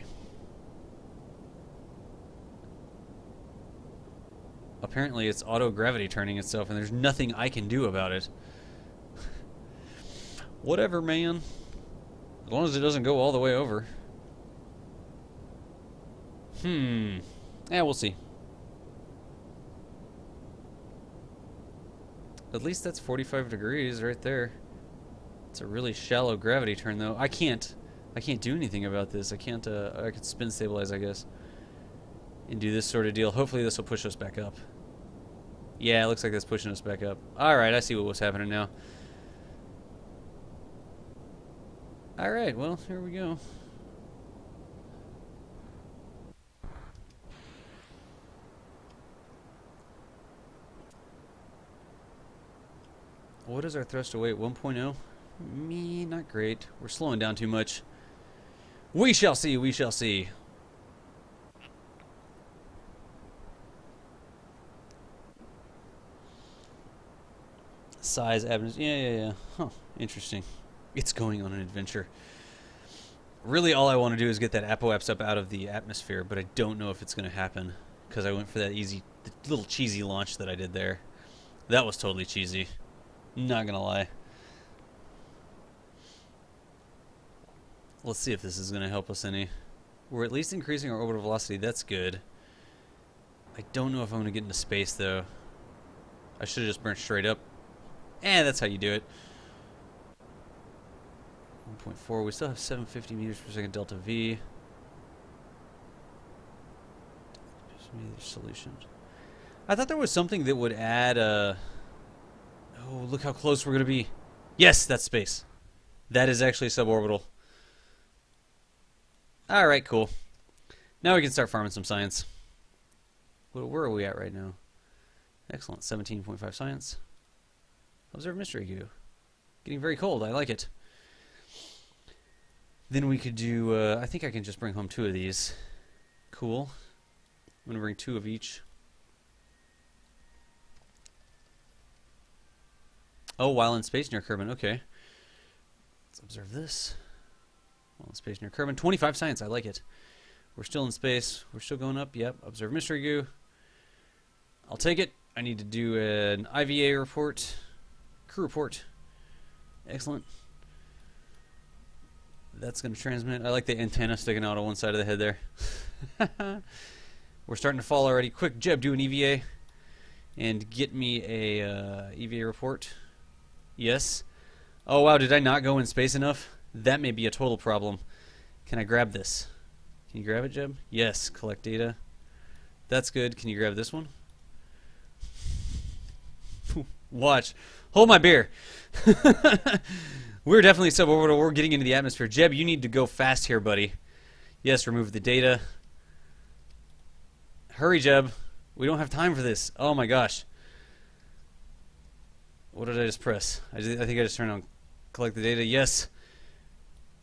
Apparently it's auto-gravity turning itself, and there's nothing I can do about it. Whatever, man. As long as it doesn't go all the way over. Yeah, we'll see. At least that's 45 degrees right there. It's a really shallow gravity turn, though. I can't do anything about this. I could spin stabilize, I guess, and do this sort of deal. Hopefully this will push us back up. Yeah, it looks like that's pushing us back up. Alright, I see what was happening now. Alright, well, here we go. What is our thrust to weight? 1.0? Me, not great. We're slowing down too much. We shall see, we shall see. Size, abness. Yeah. Huh, interesting. It's going on an adventure. Really, all I want to do is get that apoaps up out of the atmosphere, but I don't know if it's going to happen because I went for that easy, little cheesy launch that I did there. That was totally cheesy. Not going to lie. Let's see if this is going to help us any. We're at least increasing our orbital velocity. That's good. I don't know if I'm going to get into space, though. I should have just burnt straight up. That's how you do it. 1.4. We still have 750 meters per second delta V. Solutions. I thought there was something that would add a... Oh, look how close we're going to be. Yes, that's space. That is actually suborbital. Alright, cool. Now we can start farming some science. Where are we at right now? Excellent. 17.5 science. Observe mystery goo. Getting very cold. I like it. Then we could do... I think I can just bring home 2 of these. Cool. I'm going to bring 2 of each. Oh, while in space near Kerbal. Okay. Let's observe this. While in space near Kerbal. 25 science. I like it. We're still in space. We're still going up. Yep. Observe mystery goo. I'll take it. I need to do an IVA report. Crew report. Excellent. That's going to transmit. I like the antenna sticking out on one side of the head there. We're starting to fall already. Quick, Jeb, do an EVA. And get me a EVA report. Yes. Oh, wow, did I not go in space enough? That may be a total problem. Can I grab this? Can you grab it, Jeb? Yes. Collect data. That's good. Can you grab this one? Watch. Hold my beer. We're definitely suborbital. We're getting into the atmosphere. Jeb, you need to go fast here, buddy. Yes, remove the data. Hurry, Jeb. We don't have time for this. Oh, my gosh. What did I just press? I think I just turned on collect the data. Yes.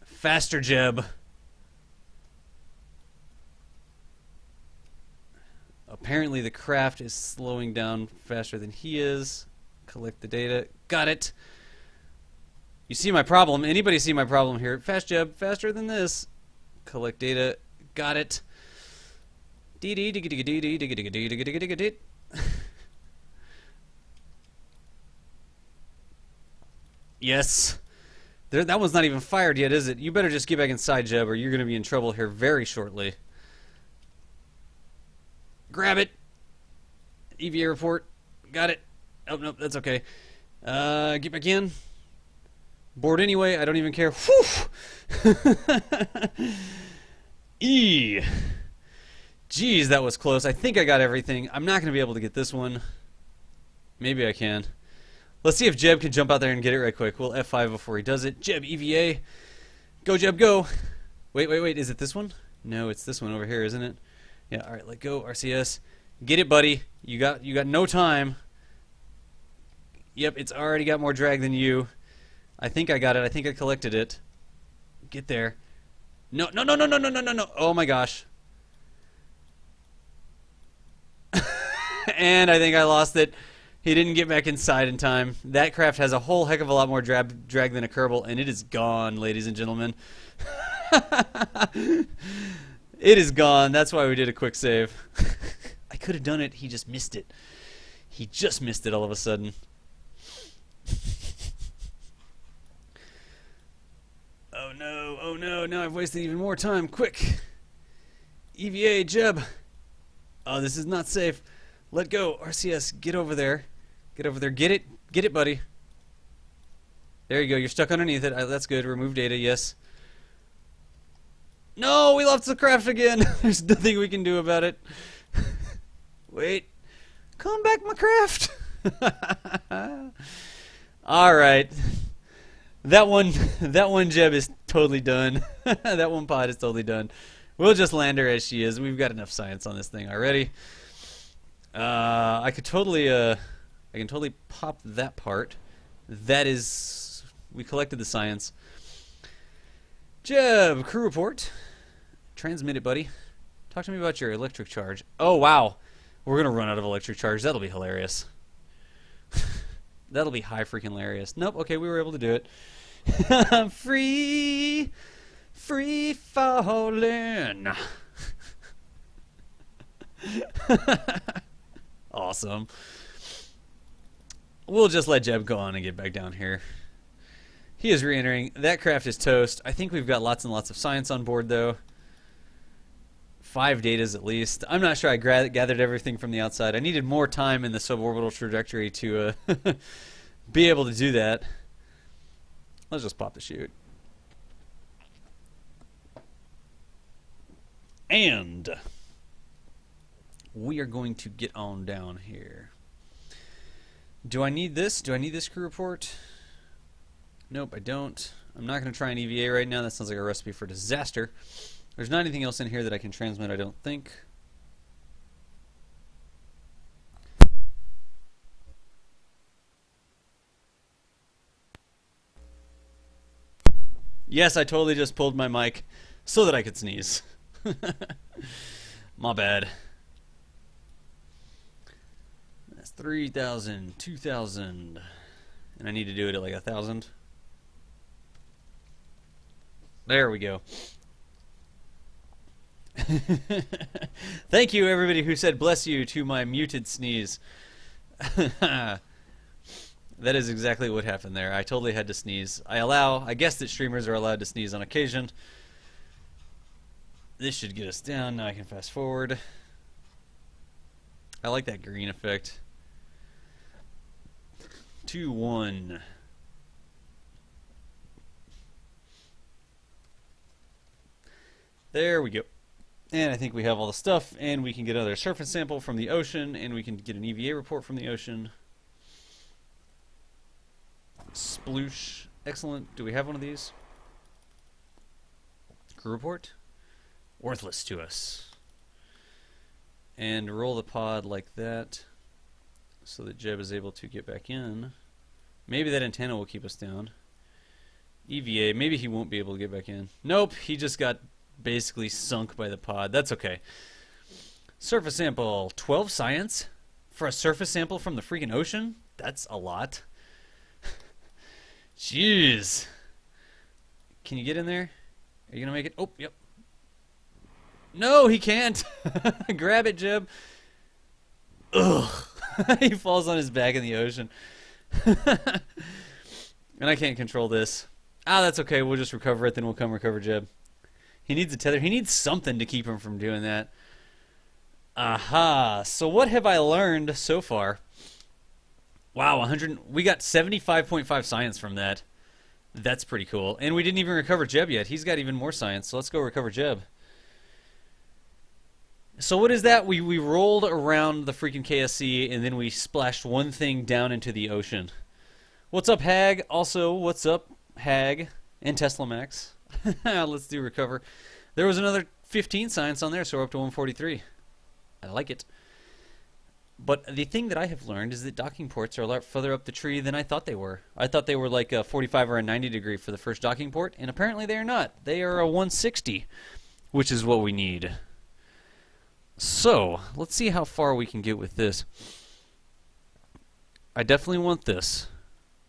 Faster, Jeb. Apparently the craft is slowing down faster than he is. Collect the data. Got it. You see my problem. Anybody see my problem here? Fast, Jeb. Faster than this. Collect data. Got it. Yes. That one's not even fired yet, is it? You better just get back inside, Jeb, or you're going to be in trouble here very shortly. Grab it. EVA report. Got it. Oh, nope, that's okay. Get back in. Board anyway. I don't even care. Whew. E. Jeez, that was close. I think I got everything. I'm not going to be able to get this one. Maybe I can. Let's see if Jeb can jump out there and get it right quick. We'll F5 before he does it. Jeb, EVA. Go, Jeb, go. Wait. Is it this one? No, it's this one over here, isn't it? Yeah. All right. Let go, RCS. Get it, buddy. You got no time. Yep. It's already got more drag than you. I think I got it. I think I collected it. Get there. No. Oh my gosh. And I think I lost it. He didn't get back inside in time. That craft has a whole heck of a lot more drag than a Kerbal, and it is gone, ladies and gentlemen. It is gone. That's why we did a quick save. I could have done it. He just missed it. He just missed it all of a sudden. Oh no, oh no, now I've wasted even more time. Quick. EVA, Jeb. Oh, this is not safe. Let go. RCS, get over there. Get over there. Get it. Get it, buddy. There you go. You're stuck underneath it. That's good. Remove data, yes. No, we lost the craft again. There's nothing we can do about it. Wait. Come back, my craft. All right. That one Jeb is totally done. That one pod is totally done. We'll just land her as she is. We've got enough science on this thing already. I can totally pop that part. That is, we collected the science. Jeb, crew report. Transmit it, buddy. Talk to me about your electric charge. Oh, wow. We're going to run out of electric charge. That'll be hilarious. That'll be high freaking hilarious. Nope, okay, we were able to do it. Free falling. Awesome. We'll just let Jeb go on and get back down here. He is re-entering. That craft is toast. I think we've got lots and lots of science on board, though. 5 datas at least. I'm not sure I gathered everything from the outside. I needed more time in the suborbital trajectory to be able to do that. Let's just pop the chute. And we are going to get on down here. Do I need this? Do I need this crew report? Nope, I don't. I'm not going to try an EVA right now. That sounds like a recipe for disaster. There's not anything else in here that I can transmit, I don't think. Yes, I totally just pulled my mic so that I could sneeze. My bad. That's 3,000, 2,000. And I need to do it at like 1,000. There we go. Thank you, everybody who said bless you to my muted sneeze. That is exactly what happened there. I totally had to sneeze. I guess that streamers are allowed to sneeze on occasion. This should get us down. Now I can fast forward. I like that green effect. 2, 1. There we go. And I think we have all the stuff, and we can get another surface sample from the ocean, and we can get an EVA report from the ocean. Sploosh. Excellent. Do we have one of these? Crew report? Worthless to us. And roll the pod like that so that Jeb is able to get back in. Maybe that antenna will keep us down. EVA. Maybe he won't be able to get back in. Nope. He just got basically sunk by the pod. That's okay. Surface sample. 12 science for a surface sample from the freaking ocean? That's a lot. Jeez. Can you get in there? Are you going to make it? Oh, yep. No, he can't. Grab it, Jeb. Ugh. He falls on his back in the ocean. And I can't control this. Ah, that's okay. We'll just recover it, then we'll come recover Jeb. He needs a tether. He needs something to keep him from doing that. Aha. So what have I learned so far? Wow, 100. We got 75.5 science from that. That's pretty cool. And we didn't even recover Jeb yet. He's got even more science. So let's go recover Jeb. So what is that? We rolled around the freaking KSC and then we splashed one thing down into the ocean. What's up, Hag? Also, what's up, Hag and Tesla Max? Let's do recover. There was another 15 science on there, so we're up to 143. I like it. But the thing that I have learned is that docking ports are a lot further up the tree than I thought they were. I thought they were like a 45 or a 90 degree for the first docking port, and apparently they are not. They are a 160, which is what we need. So, let's see how far we can get with this. I definitely want this,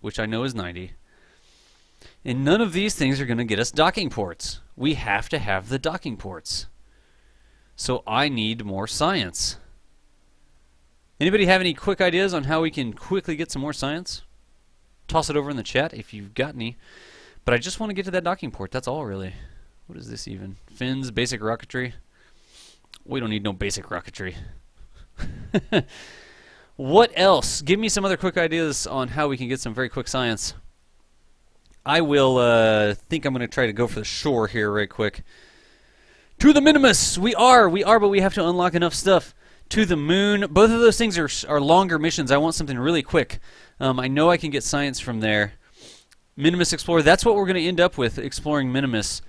which I know is 90. And none of these things are going to get us docking ports. We have to have the docking ports. So I need more science. Anybody have any quick ideas on how we can quickly get some more science? Toss it over in the chat if you've got any. But I just want to get to that docking port. That's all, really. What is this even? Fins, basic rocketry. We don't need no basic rocketry. What else? Give me some other quick ideas on how we can get some very quick science. I will think I'm going to try to go for the shore here right quick. To the Minimus! We are, but we have to unlock enough stuff. To the moon. Both of those things are longer missions. I want something really quick. I know I can get science from there. Minimus Explorer, that's what we're going to end up with, exploring Minimus.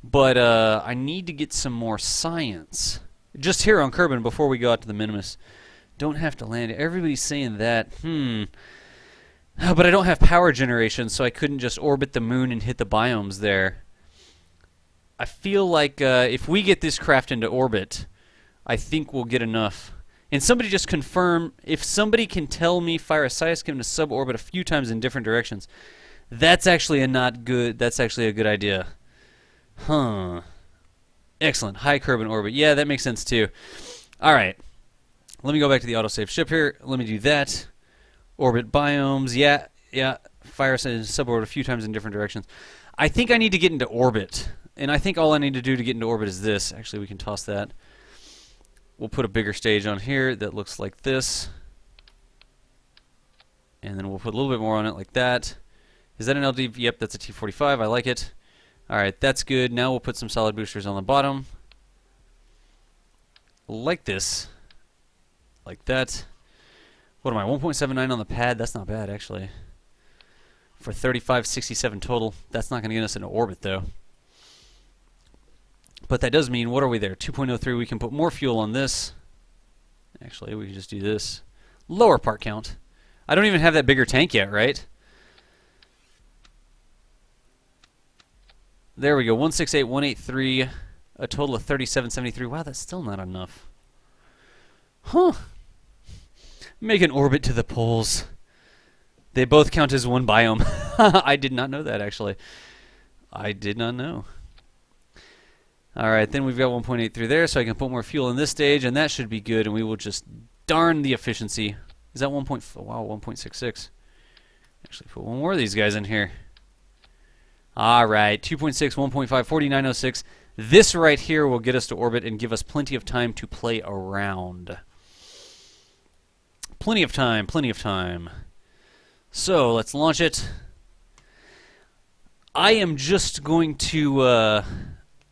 But I need to get some more science. Just here on Kerbal before we go out to the Minimus. Don't have to land it. Everybody's saying that. But I don't have power generation, so I couldn't just orbit the moon and hit the biomes there. I feel like if we get this craft into orbit, I think we'll get enough. And somebody just confirm, if somebody can tell me fire a Cyaskim to suborbit a few times in different directions, that's actually that's actually a good idea. Huh. Excellent. High Kerbal orbit. Yeah, that makes sense too. Alright. Let me go back to the autosave ship here. Let me do that. Orbit biomes. Yeah. Fire suborbit a few times in different directions. I think I need to get into orbit. And I think all I need to do to get into orbit is this. Actually, we can toss that. We'll put a bigger stage on here that looks like this. And then we'll put a little bit more on it like that. Is that an LD? Yep, that's a T45. I like it. Alright, that's good. Now we'll put some solid boosters on the bottom. Like this. Like that. What am I, 1.79 on the pad? That's not bad, actually. For 3567 total. That's not going to get us into orbit, though. But that does mean, what are we there? 2.03, we can put more fuel on this. Actually, we can just do this. Lower part count. I don't even have that bigger tank yet, right? There we go, 168, 183, a total of 3773. Wow, that's still not enough. Huh. Make an orbit to the poles. They both count as one biome. I did not know that, actually. I did not know. Alright, then we've got 1.83 there, so I can put more fuel in this stage, and that should be good, and we will just darn the efficiency. Is that 1. Wow, 1.66. Actually, put one more of these guys in here. Alright, 2.6, 1.5, 4906. This right here will get us to orbit and give us plenty of time to play around. Plenty of time, plenty of time. So, let's launch it. I am just going to...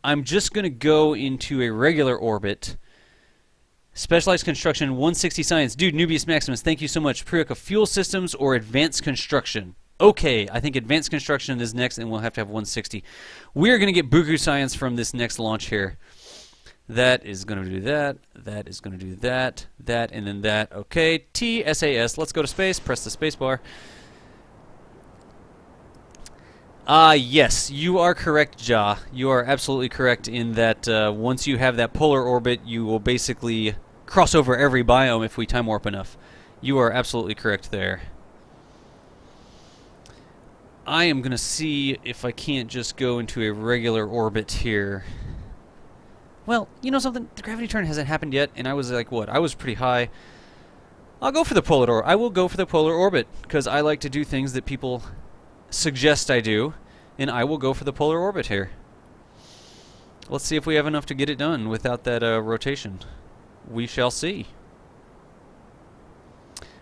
I'm just going to go into a regular orbit. Specialized construction, 160 science. Dude, Nubius Maximus, thank you so much. Priuka fuel systems or advanced construction? Okay, I think advanced construction is next, and we'll have to have 160. We are going to get buku science from this next launch here. That is going to do that. That is going to do that. That, and then that. Okay, TSAS. Let's go to space. Press the space bar. Yes, you are correct, Ja. You are absolutely correct in that once you have that polar orbit, you will basically cross over every biome if we time warp enough. You are absolutely correct there. I am going to see if I can't just go into a regular orbit here. Well, you know something? The gravity turn hasn't happened yet, and I was like, what? I was pretty high. I'll go for the polar orbit. I will go for the polar orbit, because I like to do things that people suggest I do, and I will go for the polar orbit here. Let's see if we have enough to get it done without that rotation. We shall see.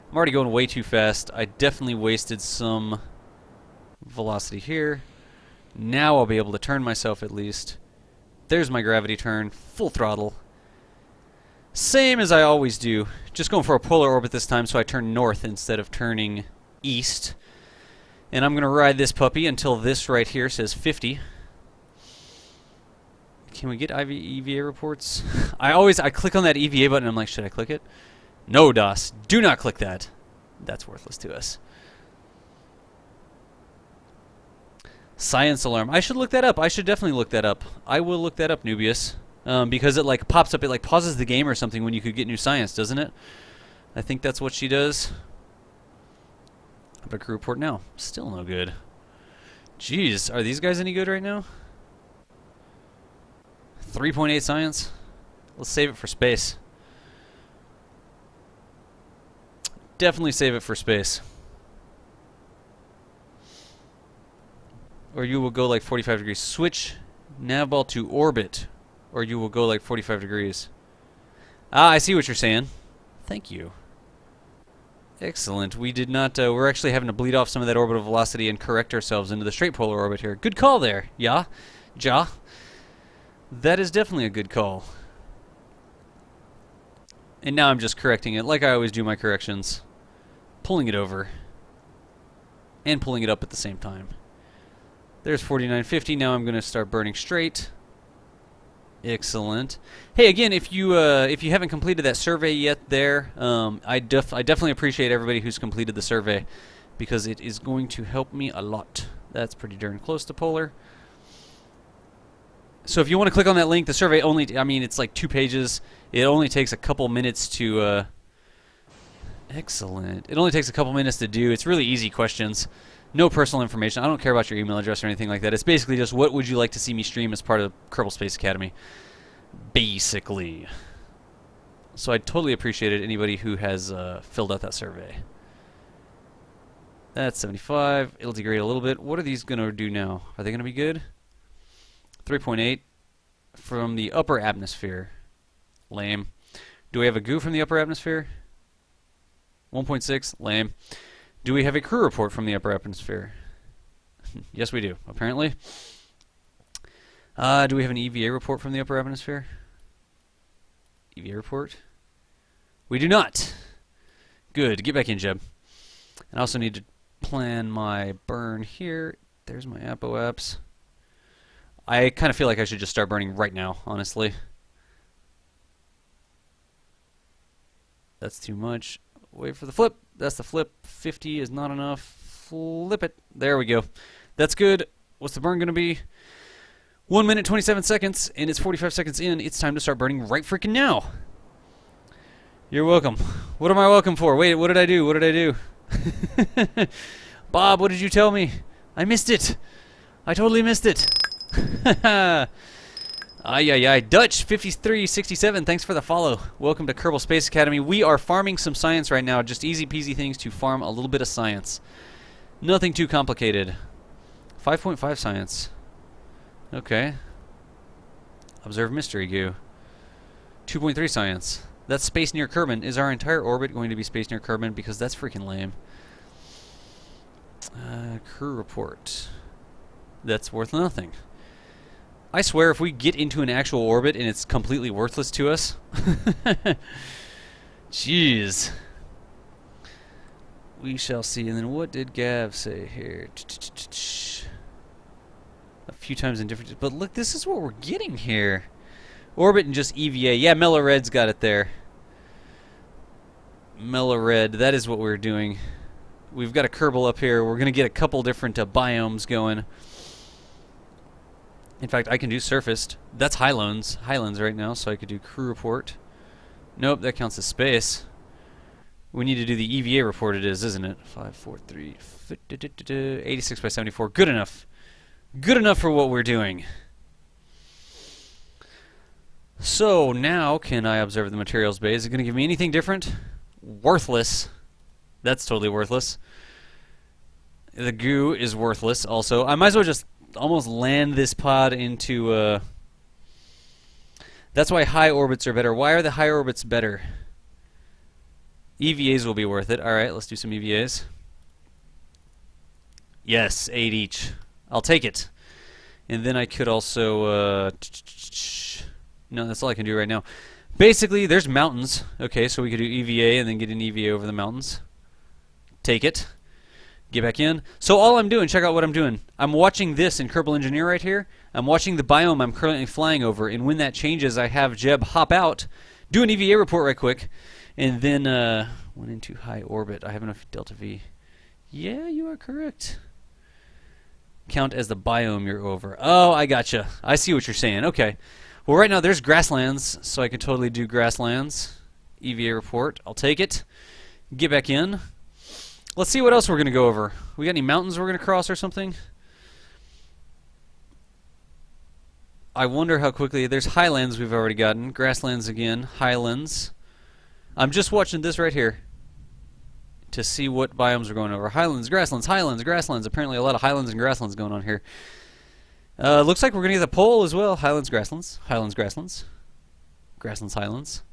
I'm already going way too fast. I definitely wasted some velocity here. Now I'll be able to turn myself at least. There's my gravity turn, full throttle. Same as I always do. Just going for a polar orbit this time, so I turn north instead of turning east. And I'm going to ride this puppy until this right here says 50. Can we get EVA reports? I click on that EVA button and I'm like, should I click it? No, DOS. Do not click that. That's worthless to us. Science alarm. I should look that up. I should definitely look that up. I will look that up, Nubius. Because it like pops up, it like pauses the game or something when you could get new science, doesn't it? I think that's what she does. Up a crew report now. Still no good. Jeez, are these guys any good right now? 3.8 science. Let's save it for space. Definitely save it for space. Or you will go like 45 degrees. Switch navball to orbit. Or you will go like 45 degrees. Ah, I see what you're saying. Thank you. Excellent. We did not, we're actually having to bleed off some of that orbital velocity and correct ourselves into the straight polar orbit here. Good call there. Yeah? Ja? That is definitely a good call. And now I'm just correcting it like I always do my corrections. Pulling it over. And pulling it up at the same time. There's 4950. Now I'm going to start burning straight. Excellent. Hey, again, if you haven't completed that survey yet there, I definitely appreciate everybody who's completed the survey because it is going to help me a lot. That's pretty darn close to polar. So if you want to click on that link, the survey only, I mean, it's like 2 pages. It only takes a couple minutes to, excellent. It only takes a couple minutes to do. It's really easy questions. No personal information. I don't care about your email address or anything like that. It's basically just what would you like to see me stream as part of Kerbal Space Academy. Basically. So I totally appreciated anybody who has filled out that survey. That's 75. It'll degrade a little bit. What are these going to do now? Are they going to be good? 3.8 from the upper atmosphere. Lame. Do we have a goo from the upper atmosphere? 1.6. Lame. Do we have a crew report from the upper atmosphere? Yes, we do, apparently. Do we have an EVA report from the upper atmosphere? EVA report? We do not. Good. Get back in, Jeb. And I also need to plan my burn here. There's my Apo apps. I kind of feel like I should just start burning right now, honestly. That's too much. Wait for the flip. That's the flip. 50 is not enough. Flip it. There we go. That's good. What's the burn going to be? 1 minute, 27 seconds, and it's 45 seconds in. It's time to start burning right freaking now. You're welcome. What am I welcome for? Wait, what did I do? What did I do? Bob, what did you tell me? I missed it. I totally missed it. Ay. Dutch 5367, thanks for the follow. Welcome to Kerbal Space Academy. We are farming some science right now. Just easy peasy things to farm a little bit of science. Nothing too complicated. 5.5 science. Okay. Observe mystery goo. 2.3 science. That's space near Kerbal. Is our entire orbit going to be space near Kerbal? Because that's freaking lame. Crew report. That's worth nothing. I swear if we get into an actual orbit and it's completely worthless to us. Jeez. We shall see. And then what did Gav say here? A few times in different... But look, this is what we're getting here. Orbit and just EVA. Yeah, Mellow Red's got it there. Mellow Red. That is what we're doing. We've got a Kerbal up here. We're going to get a couple different biomes going. In fact, I can do surfaced. That's Highlands right now, so I could do crew report. Nope, that counts as space. We need to do the EVA report it is, isn't it? 543, 86 by 74. Good enough. Good enough for what we're doing. So now, can I observe the materials bay? Is it going to give me anything different? Worthless. That's totally worthless. The goo is worthless also. I might as well just almost land this pod into... That's why high orbits are better. Why are the high orbits better? EVAs will be worth it. Alright, let's do some EVAs. Yes, 8 each. I'll take it. And then I could also... no, that's all I can do right now. Basically, there's mountains. Okay, so we could do EVA and then get an EVA over the mountains. Take it. Get back in. So all I'm doing, check out what I'm doing. I'm watching this in Kerbal Engineer right here. I'm watching the biome I'm currently flying over, and when that changes, I have Jeb hop out, do an EVA report right quick, and then went into high orbit. I have enough delta V. Yeah, you are correct. Count as the biome you're over. Oh, I gotcha. I see what you're saying. Okay. Well, right now there's grasslands, so I can totally do grasslands. EVA report. I'll take it. Get back in. Let's see what else we're going to go over. We got any mountains we're going to cross or something? I wonder how quickly. There's highlands we've already gotten. Grasslands again. Highlands. I'm just watching this right here to see what biomes we're going over. Highlands, grasslands, highlands, grasslands. Apparently a lot of highlands and grasslands going on here. Looks like we're going to get the pole as well. Highlands, grasslands, highlands, grasslands, grasslands, highlands.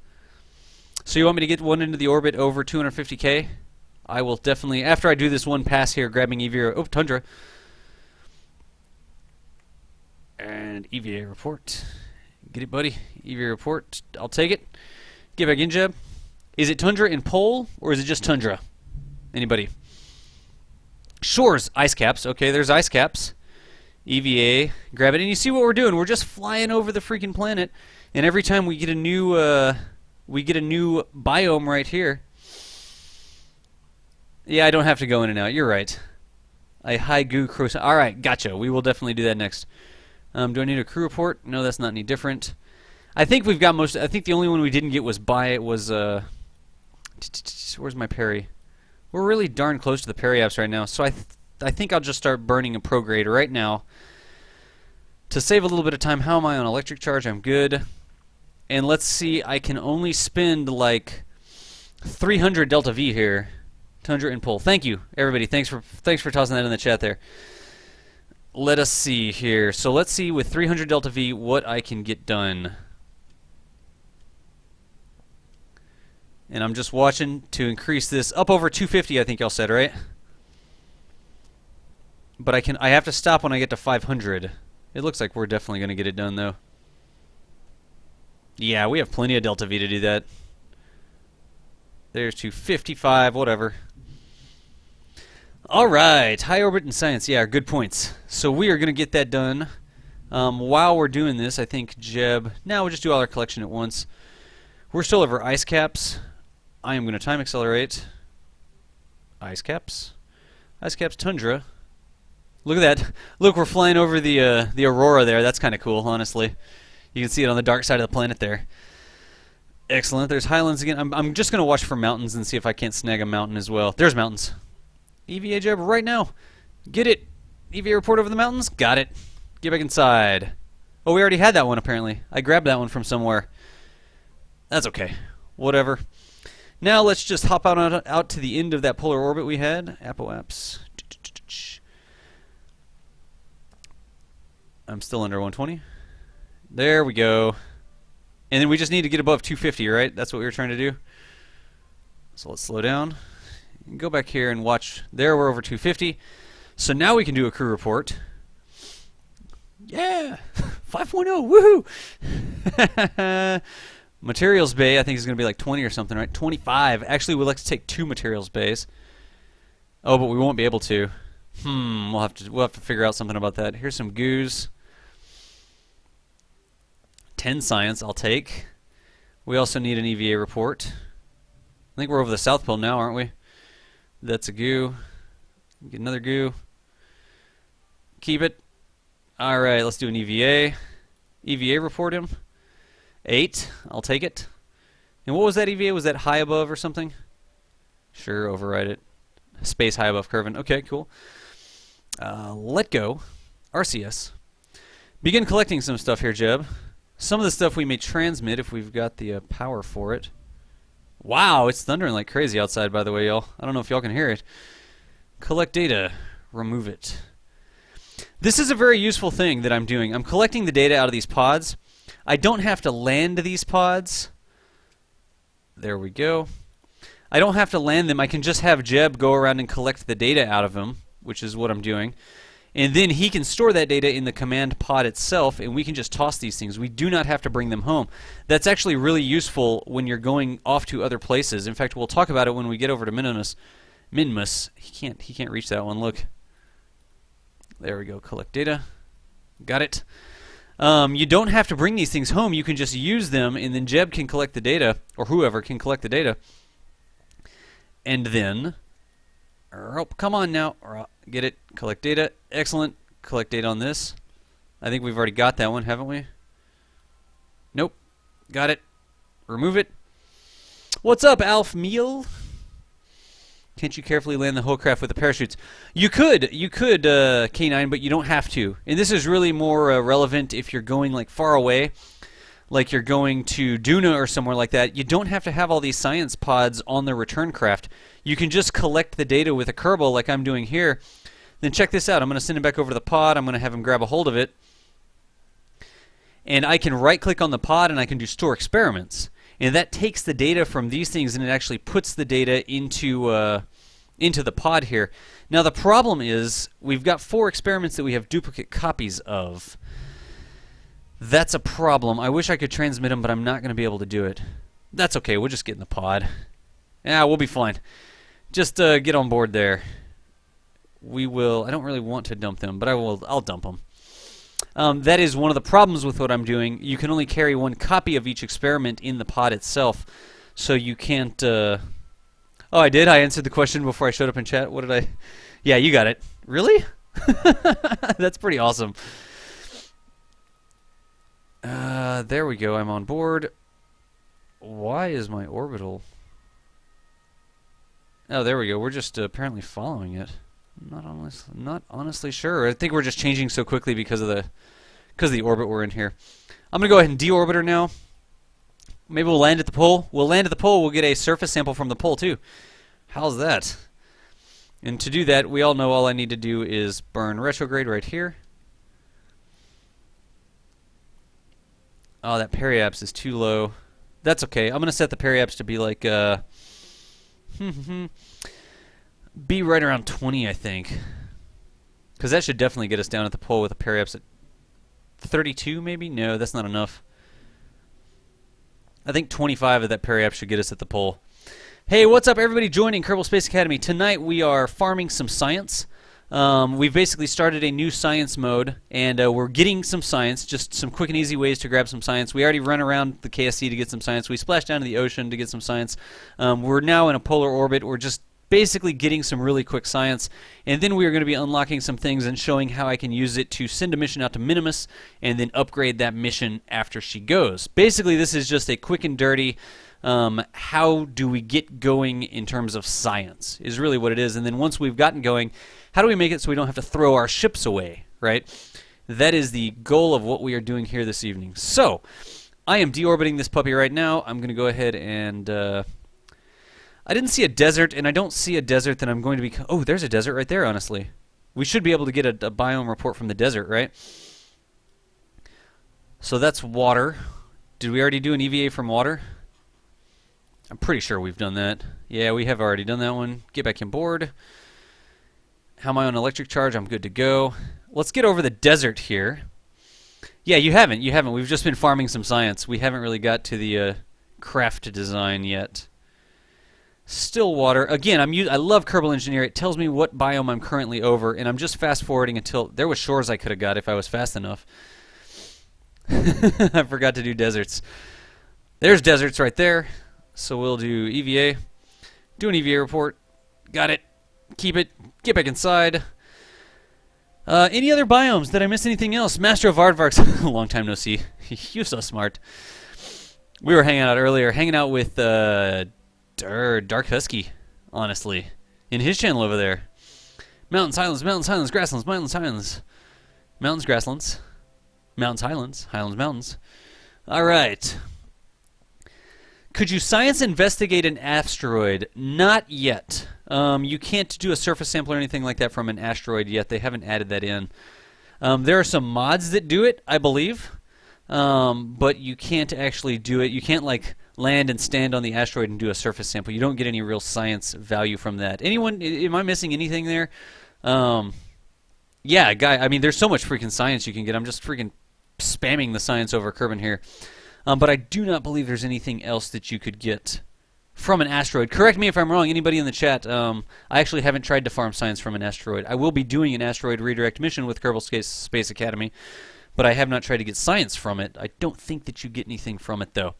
So you want me to get one into the orbit over 250K? I will definitely, after I do this one pass here, grabbing EVA, oh, Tundra. And EVA report. Get it, buddy. EVA report. I'll take it. Get back in, Jeb. Is it Tundra and pole, or is it just Tundra? Anybody? Shores, ice caps. Okay, there's ice caps. EVA, grab it, and you see what we're doing. We're just flying over the freaking planet, and every time we get a new biome right here. Yeah, I don't have to go in and out. You're right. A high goo crew. All right, gotcha. We will definitely do that next. Do I need a crew report? No, that's not any different. I think we've got most. I think the only one we didn't get was where's my Perry? We're really darn close to the Perry apps right now, so I think I'll just start burning a prograde right now to save a little bit of time. How am I on electric charge? I'm good. And let's see, I can only spend like 300 delta V here. Tundra and pull. Thank you, everybody. Thanks for tossing that in the chat there. Let us see here. So let's see with 300 delta V what I can get done. And I'm just watching to increase this up over 250, I think y'all said, right? But I have to stop when I get to 500. It looks like we're definitely going to get it done, though. Yeah, we have plenty of delta V to do that. There's 255, whatever. All right, high orbit and science. Yeah, good points. So we are going to get that done. While we're doing this, I think Jeb... Now we'll just do all our collection at once. We're still over ice caps. I am going to time accelerate. Ice caps. Ice caps, Tundra. Look at that. Look, we're flying over the aurora there. That's kind of cool, honestly. You can see it on the dark side of the planet there. Excellent. There's highlands again. I'm just going to watch for mountains and see if I can't snag a mountain as well. There's mountains. EVA Jeb right now. Get it. EVA report over the mountains. Got it. Get back inside. Oh, we already had that one, apparently. I grabbed that one from somewhere. That's okay. Whatever. Now let's just hop out to the end of that polar orbit we had. Apps. I'm still under 120. There we go. And then we just need to get above 250, right? That's what we were trying to do. So let's slow down. Go back here and watch. There, we're over 250. So now we can do a crew report. Yeah! 5.0, woohoo! Materials bay, I think is going to be like 20 or something, right? 25. Actually, we'd like to take 2 materials bays. Oh, but we won't be able to. We'll have to figure out something about that. Here's some goos. 10 science, I'll take. We also need an EVA report. I think we're over the South Pole now, aren't we? That's a goo. Get another goo. Keep it. All right, let's do an EVA. EVA report him. 8. I'll take it. And what was that EVA? Was that high above or something? Sure, override it. Space high above Curvin. Okay, cool. Let go. RCS. Begin collecting some stuff here, Jeb. Some of the stuff we may transmit if we've got the power for it. Wow, it's thundering like crazy outside, by the way, y'all. I don't know if y'all can hear it. Collect data. Remove it. This is a very useful thing that I'm doing. I'm collecting the data out of these pods. I don't have to land these pods. There we go. I don't have to land them. I can just have Jeb go around and collect the data out of them, which is what I'm doing. And then he can store that data in the command pod itself, and we can just toss these things. We do not have to bring them home. That's actually really useful when you're going off to other places. In fact, we'll talk about it when we get over to Minmus. Minmus. He can't reach that one. Look. There we go. Collect data. Got it. You don't have to bring these things home. You can just use them, and then Jeb can collect the data, or whoever can collect the data. And then, oh, come on now, get it, collect data. Excellent. Collect data on this. I think we've already got that one, haven't we? Nope. Got it. Remove it. What's up, Alf Meal? Can't you carefully land the hovercraft with the parachutes? You could, K9, but you don't have to. And this is really more relevant if you're going like far away, like you're going to Duna or somewhere like that. You don't have to have all these science pods on the return craft. You can just collect the data with a Kerbal like I'm doing here. Then check this out. I'm going to send him back over to the pod. I'm going to have him grab a hold of it. And I can right-click on the pod and I can do store experiments. And that takes the data from these things and it actually puts the data into the pod here. Now the problem is we've got 4 experiments that we have duplicate copies of. That's a problem. I wish I could transmit them, but I'm not going to be able to do it. That's okay. We'll just get in the pod. Yeah, we'll be fine. Just get on board there. We will. I don't really want to dump them, but I'll dump them. That is one of the problems with what I'm doing. You can only carry 1 copy of each experiment in the pod itself, so you can't... Oh, I did? I answered the question before I showed up in chat. What did I... Yeah, you got it. Really? That's pretty awesome. There we go. I'm on board. Why is my orbital... Oh, there we go. We're just apparently following it. Not honestly sure. I think we're just changing so quickly because of the orbit we're in here. I'm gonna go ahead and deorbit her now. Maybe we'll land at the pole. We'll land at the pole. We'll get a surface sample from the pole too. How's that? And to do that, we all know all I need to do is burn retrograde right here. Oh, that periapse is too low. That's okay. I'm gonna set the periapse to be like be right around 20, I think. Because that should definitely get us down at the pole with a periapse at 32, maybe? No, that's not enough. I think 25 of that periapse should get us at the pole. Hey, what's up, everybody joining Kerbal Space Academy? Tonight we are farming some science. We've basically started a new science mode, and we're getting some science, just some quick and easy ways to grab some science. We already run around the KSC to get some science. We splashed down to the ocean to get some science. We're now in a polar orbit. We're just basically getting some really quick science, and then we are going to be unlocking some things and showing how I can use it to send a mission out to Minimus and then upgrade that mission after she goes. Basically, this is just a quick and dirty how do we get going in terms of science is really what it is. And then once we've gotten going, how do we make it so we don't have to throw our ships away, right? That is the goal of what we are doing here this evening. So, I am deorbiting this puppy right now. I'm going to go ahead and... I didn't see a desert, and I don't see a desert that I'm going to be... Oh, there's a desert right there, honestly. We should be able to get a biome report from the desert, right? So that's water. Did we already do an EVA from water? I'm pretty sure we've done that. Yeah, we have already done that one. Get back on board. How am I on electric charge? I'm good to go. Let's get over the desert here. Yeah, you haven't. You haven't. We've just been farming some science. We haven't really got to the craft design yet. Still water. Again, I love Kerbal Engineer. It tells me what biome I'm currently over, and I'm just fast forwarding until there was shores I could have got if I was fast enough. I forgot to do deserts. There's deserts right there. So we'll do EVA. Do an EVA report. Got it. Keep it. Get back inside. Any other biomes? Did I miss anything else? Master of Aardvarks. Long time no see. You're so smart. We were hanging out earlier. Hanging out with... Dark Husky, honestly, in his channel over there. Mountains, highlands, grasslands, mountains, highlands. Mountains, grasslands. Mountains, highlands. Highlands, mountains. Alright. Could you science investigate an asteroid? Not yet. You can't do a surface sample or anything like that from an asteroid yet. They haven't added that in. There are some mods that do it, I believe. But you can't actually do it. You can't, like... land and stand on the asteroid and do a surface sample. You don't get any real science value from that. Anyone, am I missing anything there? Yeah, guy, I mean, there's so much freaking science you can get. I'm just freaking spamming the science over Kerbin here. But I do not believe there's anything else that you could get from an asteroid. Correct me if I'm wrong, anybody in the chat. I actually haven't tried to farm science from an asteroid. I will be doing an asteroid redirect mission with Kerbal Space Academy, but I have not tried to get science from it. I don't think that you get anything from it, though.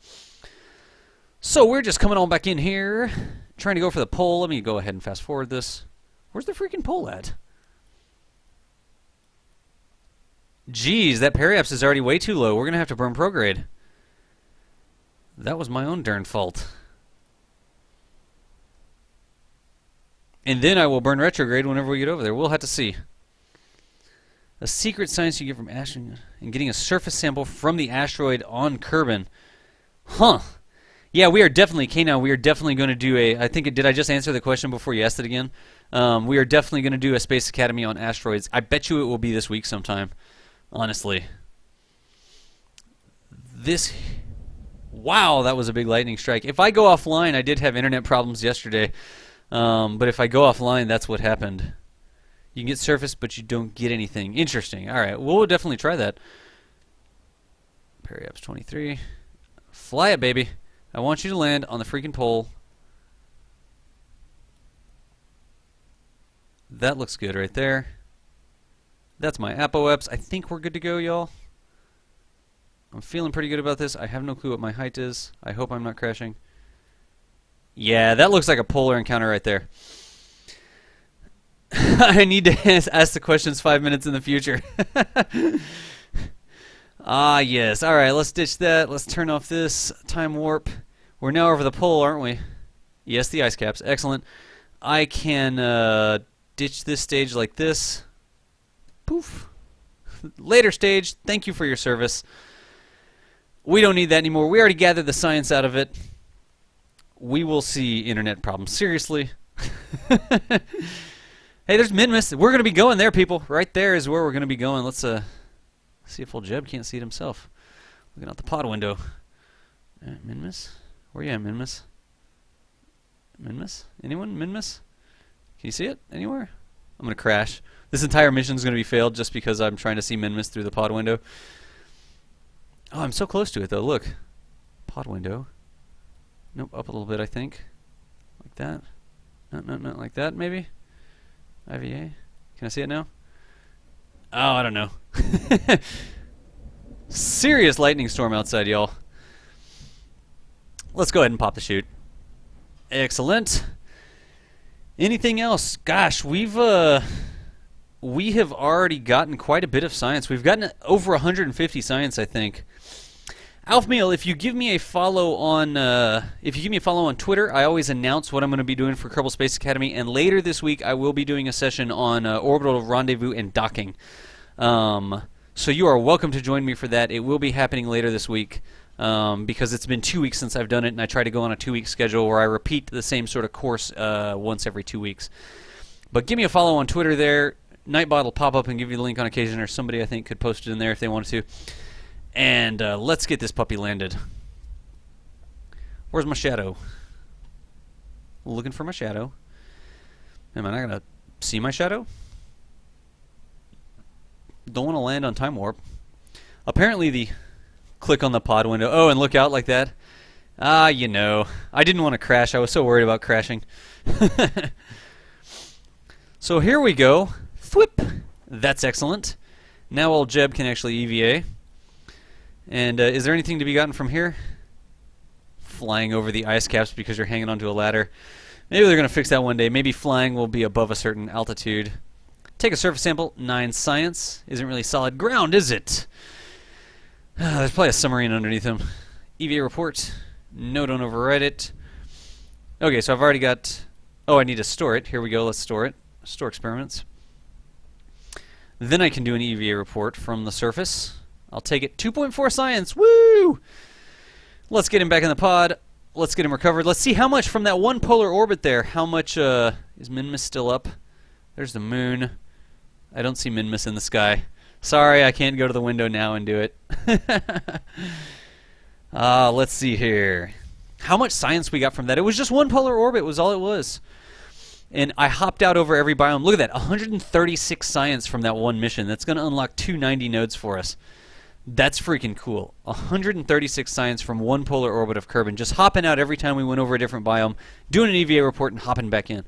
So we're just coming on back in here, trying to go for the pole. Let me go ahead and fast forward this. Where's the freaking pole at? Jeez, that periapse is already way too low. We're going to have to burn prograde. That was my own darn fault. And then I will burn retrograde whenever we get over there. We'll have to see. A secret science you get from asteroid and getting a surface sample from the asteroid on Kerbal. Huh. Yeah, we are definitely, K-Now, we are definitely going to do a, I think, did I just answer the question before you asked it again? We are definitely going to do a Space Academy on asteroids. I bet you it will be this week sometime, honestly. Wow, that was a big lightning strike. If I go offline, I did have internet problems yesterday. But if I go offline, that's what happened. You can get surface, but you don't get anything. Interesting. All right, we'll definitely try that. Periapse 23. Fly it, baby. I want you to land on the freaking pole. That looks good right there. That's my apoeps. I think we're good to go, y'all. I'm feeling pretty good about this. I have no clue what my height is. I hope I'm not crashing. Yeah, that looks like a polar encounter right there. I need to ask the questions 5 minutes in the future. Ah, yes. All right, let's ditch that. Let's turn off this time warp. We're now over the pole, aren't we? Yes, the ice caps. Excellent. I can ditch this stage like this. Poof. Later stage, thank you for your service. We don't need that anymore. We already gathered the science out of it. We will see internet problems. Seriously. Hey, there's Minmus. We're going to be going there, people. Right there is where we're going to be going. Let's see if old Jeb can't see it himself. Looking out the pod window. Minmus? Where you at, Minmus? Minmus? Anyone? Minmus? Can you see it anywhere? I'm going to crash. This entire mission is going to be failed just because I'm trying to see Minmus through the pod window. Oh, I'm so close to it, though. Look. Pod window. Nope, up a little bit, I think. Like that. No, not like that, maybe? IVA? Can I see it now? Oh, I don't know. Serious lightning storm outside, y'all. Let's go ahead and pop the chute. Excellent. Anything else? Gosh, we have already gotten quite a bit of science. We've gotten over 150 science, I think. Alfmeal, if you give me a follow on Twitter, I always announce what I'm going to be doing for Kerbal Space Academy, and later this week I will be doing a session on orbital rendezvous and docking. So you are welcome to join me for that. It will be happening later this week because it's been 2 weeks since I've done it, and I try to go on a 2-week schedule where I repeat the same sort of course once every 2 weeks. But give me a follow on Twitter there. Nightbot will pop up and give you the link on occasion, or somebody I think could post it in there if they wanted to. And let's get this puppy landed. Where's my shadow? Looking for my shadow. Am I not going to see my shadow? Don't want to land on time warp. Apparently the click on the pod window. Oh, and look out like that. Ah, you know. I didn't want to crash. I was so worried about crashing. So here we go. Thwip. That's excellent. Now old Jeb can actually EVA. And is there anything to be gotten from here? Flying over the ice caps because you're hanging onto a ladder. Maybe they're going to fix that one day. Maybe flying will be above a certain altitude. Take a surface sample. 9 science. Isn't really solid ground, is it? There's probably a submarine underneath them. EVA report. No, don't overwrite it. Okay, so I've already got... Oh, I need to store it. Here we go. Let's store it. Store experiments. Then I can do an EVA report from the surface. I'll take it. 2.4 science. Woo! Let's get him back in the pod. Let's get him recovered. Let's see how much from that one polar orbit there. How much is Minmus still up? There's the moon. I don't see Minmus in the sky. Sorry, I can't go to the window now and do it. Let's see here. How much science we got from that? It was just one polar orbit was all it was. And I hopped out over every biome. Look at that. 136 science from that one mission. That's going to unlock 290 nodes for us. That's freaking cool. 136 science from one polar orbit of Kerbin, just hopping out every time we went over a different biome, doing an EVA report and hopping back in.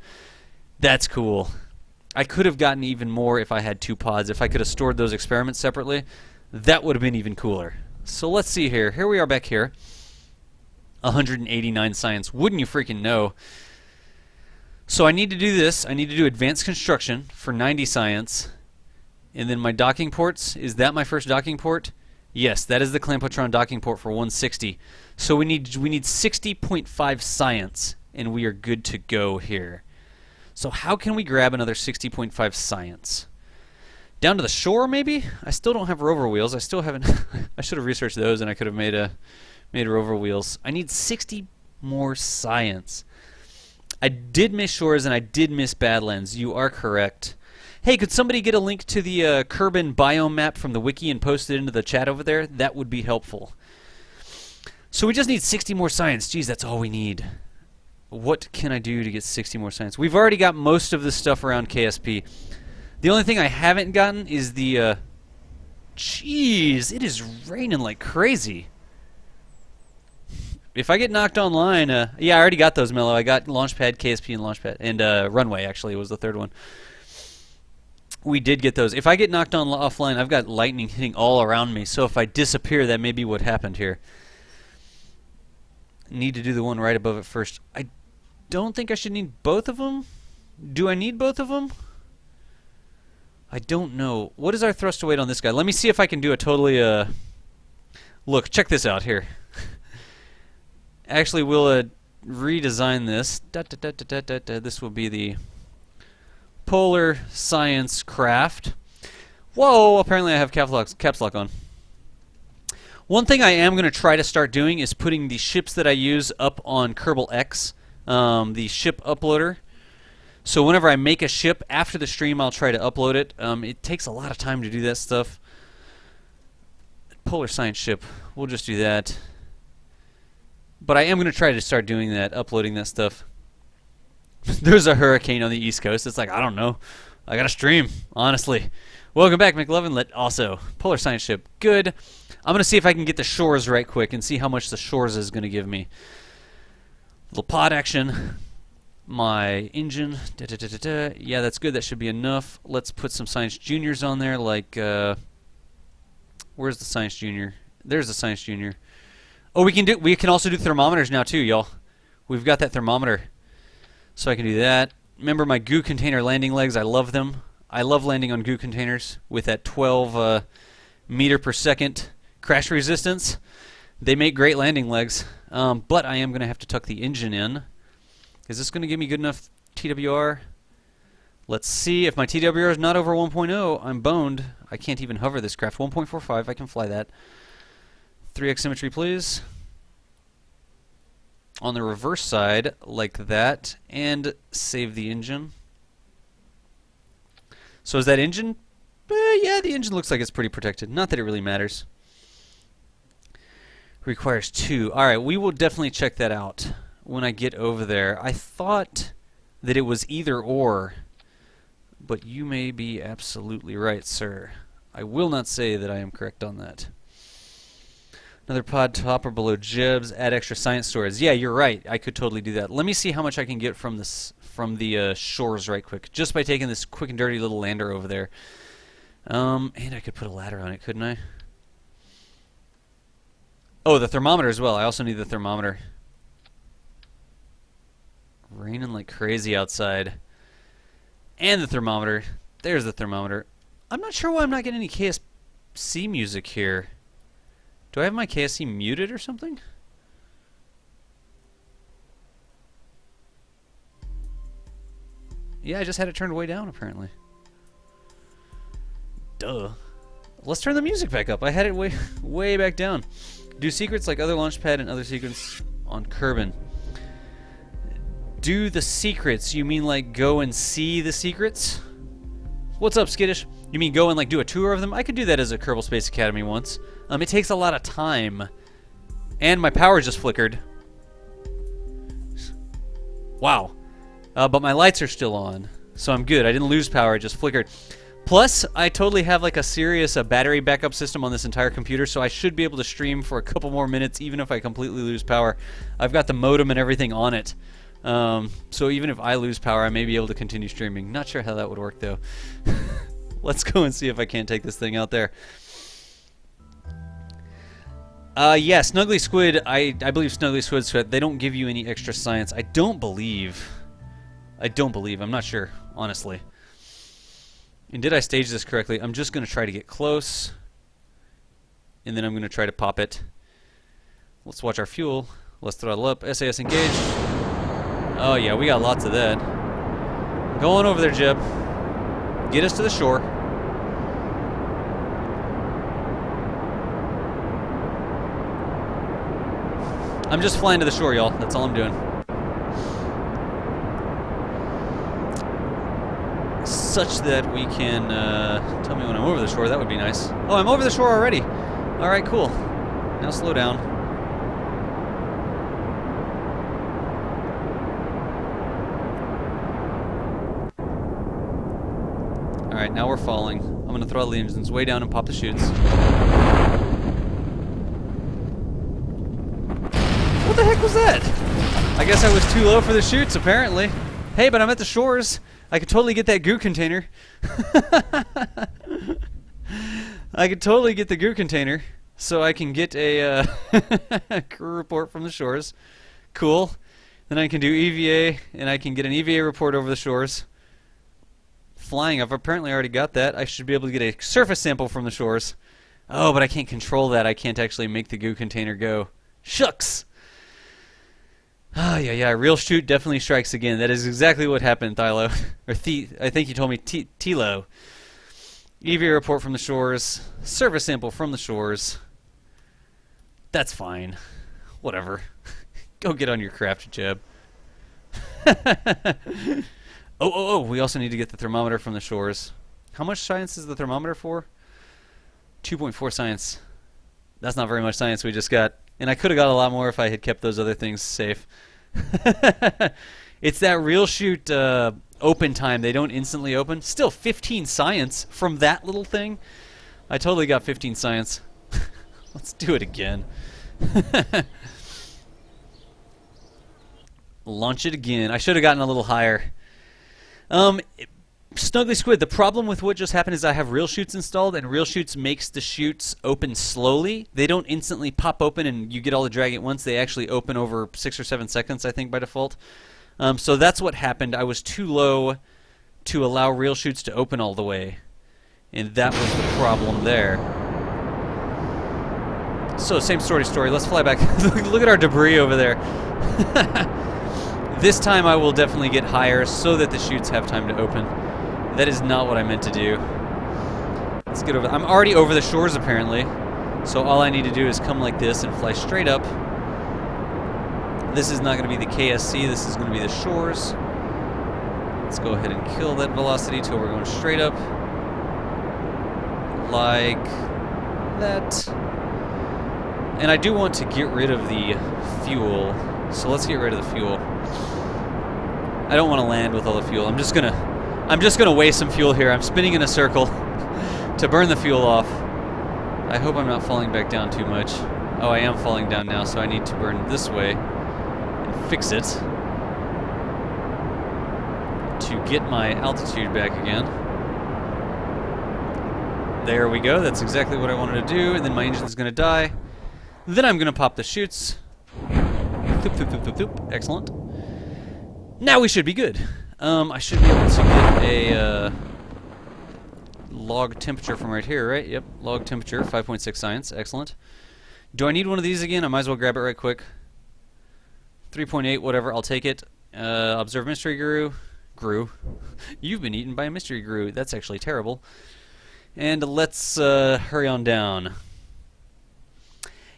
That's cool. I could have gotten even more if I had 2 pods. If I could have stored those experiments separately, that would have been even cooler. So let's see here. Here we are back here. 189 science. Wouldn't you freaking know? So I need to do this. I need to do advanced construction for 90 science. And then my docking ports. Is that my first docking port? Yes, that is the Clampotron docking port for 160. So we need 60.5 science, and we are good to go here. So how can we grab another 60.5 science? Down to the shore, maybe? I still don't have rover wheels. I still haven't. I should have researched those, and I could have made rover wheels. I need 60 more science. I did miss shores, and I did miss Badlands. You are correct. Hey, could somebody get a link to the Kerbin biome map from the wiki and post it into the chat over there? That would be helpful. So we just need 60 more science. Jeez, that's all we need. What can I do to get 60 more science? We've already got most of the stuff around KSP. The only thing I haven't gotten is the... Jeez, it is raining like crazy. If I get knocked online... yeah, I already got those, Mello. I got Launchpad, KSP, and Launchpad. And Runway, actually, was the third one. We did get those. If I get knocked on offline, I've got lightning hitting all around me. So if I disappear, that may be what happened here. Need to do the one right above it first. I don't think I should need both of them. Do I need both of them? I don't know. What is our thrust to weight on this guy? Let me see if I can do a totally... Look, check this out here. Actually, we'll redesign this. This will be the... Polar Science Craft. Whoa, apparently I have caps lock on. One thing I am going to try to start doing is putting the ships that I use up on Kerbal X, the ship uploader. So whenever I make a ship, after the stream I'll try to upload it. It takes a lot of time to do that stuff. Polar Science ship, we'll just do that. But I am going to try to start doing that, uploading that stuff. There's a hurricane on the East Coast. It's like, I don't know. I got to stream, honestly. Welcome back, McLovin. Also, Polar Science Ship. Good. I'm going to see if I can get the shores right quick and see how much the shores is going to give me. Little pod action. My engine. Yeah, that's good. That should be enough. Let's put some Science Juniors on there. Like, where's the Science Junior? There's the Science Junior. Oh, we can also do thermometers now, too, y'all. We've got that thermometer. So I can do that. Remember my goo container landing legs? I love them. I love landing on goo containers with that 12 meter per second crash resistance. They make great landing legs. But I am going to have to tuck the engine in. Is this going to give me good enough TWR? Let's see. If my TWR is not over 1.0, I'm boned. I can't even hover this craft. 1.45, I can fly that. 3x symmetry, please. On the reverse side, like that, and save the engine. So is that engine? Yeah, the engine looks like it's pretty protected. Not that it really matters. Requires 2. Alright, we will definitely check that out when I get over there. I thought that it was either or, but you may be absolutely right, sir. I will not say that I am correct on that. Another pod top or below jibs, add extra science storage. Yeah, you're right. I could totally do that. Let me see how much I can get from the shores right quick, just by taking this quick and dirty little lander over there. And I could put a ladder on it, couldn't I? Oh, the thermometer as well. I also need the thermometer. Raining like crazy outside. And the thermometer. There's the thermometer. I'm not sure why I'm not getting any KSC music here. Do I have my KSC muted or something? Yeah, I just had it turned way down, apparently. Duh. Let's turn the music back up. I had it way back down. Do secrets like other Launchpad and other secrets on Kerbin. Do the secrets. You mean like go and see the secrets? What's up, Skittish? You mean go and like do a tour of them? I could do that as a Kerbal Space Academy once. It takes a lot of time. And my power just flickered. Wow. But my lights are still on. So I'm good. I didn't lose power, it just flickered. Plus, I totally have like a serious battery backup system on this entire computer, so I should be able to stream for a couple more minutes even if I completely lose power. I've got the modem and everything on it. So even if I lose power, I may be able to continue streaming. Not sure how that would work, though. Let's go and see if I can't take this thing out there. Yeah, Snuggly Squid, I believe Snuggly Squid, they don't give you any extra science. I don't believe. I'm not sure, honestly. And did I stage this correctly? I'm just going to try to get close. And then I'm going to try to pop it. Let's watch our fuel. Let's throttle up. SAS engaged. Oh yeah, we got lots of that. Go on over there, Jeb. Get us to the shore. I'm just flying to the shore, y'all. That's all I'm doing. Such that we can tell me when I'm over the shore. That would be nice. Oh, I'm over the shore already. All right, cool. Now slow down. All right, now we're falling. I'm going to throttle the engines way down and pop the chutes. What the heck was that? I guess I was too low for the chutes, apparently. Hey, but I'm at the shores. I could totally get that goo container. I could totally get the goo container, so I can get a crew report from the shores. Cool. Then I can do EVA, and I can get an EVA report over the shores. Flying, I've apparently already got that. I should be able to get a surface sample from the shores. Oh, but I can't control that. I can't actually make the goo container go. Shucks! Ah, yeah, real shoot definitely strikes again. That is exactly what happened, Thilo. Or I think you told me Tilo. EVA report from the shores. Surface sample from the shores. That's fine. Whatever. Go get on your craft, Jeb. Oh, we also need to get the thermometer from the shores. How much science is the thermometer for? 2.4 science. That's not very much science we just got. And I could have got a lot more if I had kept those other things safe. It's that real shoot open time. They don't instantly open. Still 15 science from that little thing. I totally got 15 science. Let's do it again. Launch it again. I should have gotten a little higher. Snuggly Squid, the problem with what just happened is I have real shoots installed, and real shoots makes the shoots open slowly. They don't instantly pop open and you get all the drag at once. They actually open over 6 or 7 seconds, I think, by default. So that's what happened. I was too low to allow real shoots to open all the way, and that was the problem there. So same story. Let's fly back. Look at our debris over there. This time I will definitely get higher so that the chutes have time to open. That is not what I meant to do. Let's get over. I'm already over the shores apparently, so all I need to do is come like this and fly straight up. This is not going to be the KSC. This is going to be the shores. Let's go ahead and kill that velocity till we're going straight up, like that. And I do want to get rid of the fuel, so let's get rid of the fuel. I don't want to land with all the fuel. I'm just gonna waste some fuel here. I'm spinning in a circle to burn the fuel off. I hope I'm not falling back down too much. Oh, I am falling down now, so I need to burn this way and fix it to get my altitude back again. There we go. That's exactly what I wanted to do. And then my engine's gonna die. Then I'm gonna pop the chutes. Thoop, thoop, thoop, thoop, thoop. Excellent. Now we should be good. I should be able to get a log temperature from right here, right? Yep, log temperature, 5.6 science. Excellent. Do I need one of these again? I might as well grab it right quick. 3.8, whatever, I'll take it. Observe mystery Grew. You've been eaten by a mystery Grew. That's actually terrible. And let's hurry on down.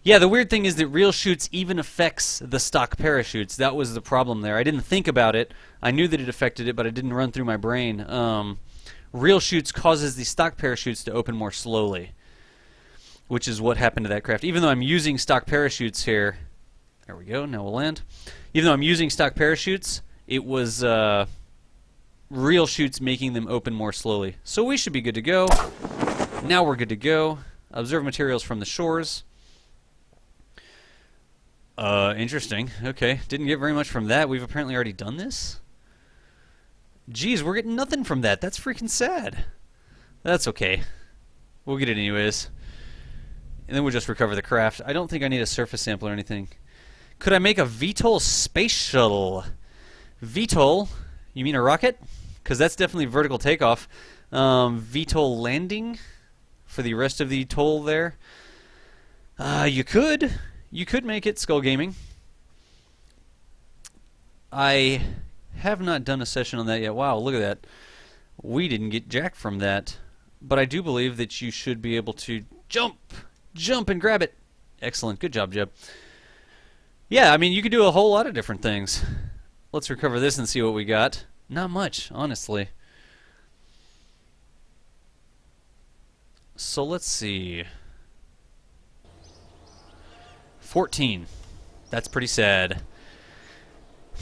Yeah, the weird thing is that real shoots even affects the stock parachutes. That was the problem there. I didn't think about it. I knew that it affected it, but it didn't run through my brain. Real shoots causes the stock parachutes to open more slowly, which is what happened to that craft. Even though I'm using stock parachutes here, there we go, now we'll land. Even though I'm using stock parachutes, it was real chutes making them open more slowly. So we should be good to go. Now we're good to go. Observe materials from the shores. Interesting. Okay, didn't get very much from that. We've apparently already done this. Geez, we're getting nothing from that. That's freaking sad. That's okay. We'll get it anyways. And then we'll just recover the craft. I don't think I need a surface sample or anything. Could I make a VTOL space shuttle? VTOL? You mean a rocket? Because that's definitely vertical takeoff. VTOL landing for the rest of the toll there. You could. You could make it Skull Gaming. I have not done a session on that yet. Wow, look at that. We didn't get jack from that. But I do believe that you should be able to jump and grab it. Excellent. Good job, Jeb. Yeah, I mean, you could do a whole lot of different things. Let's recover this and see what we got. Not much, honestly. So let's see. 14. That's pretty sad.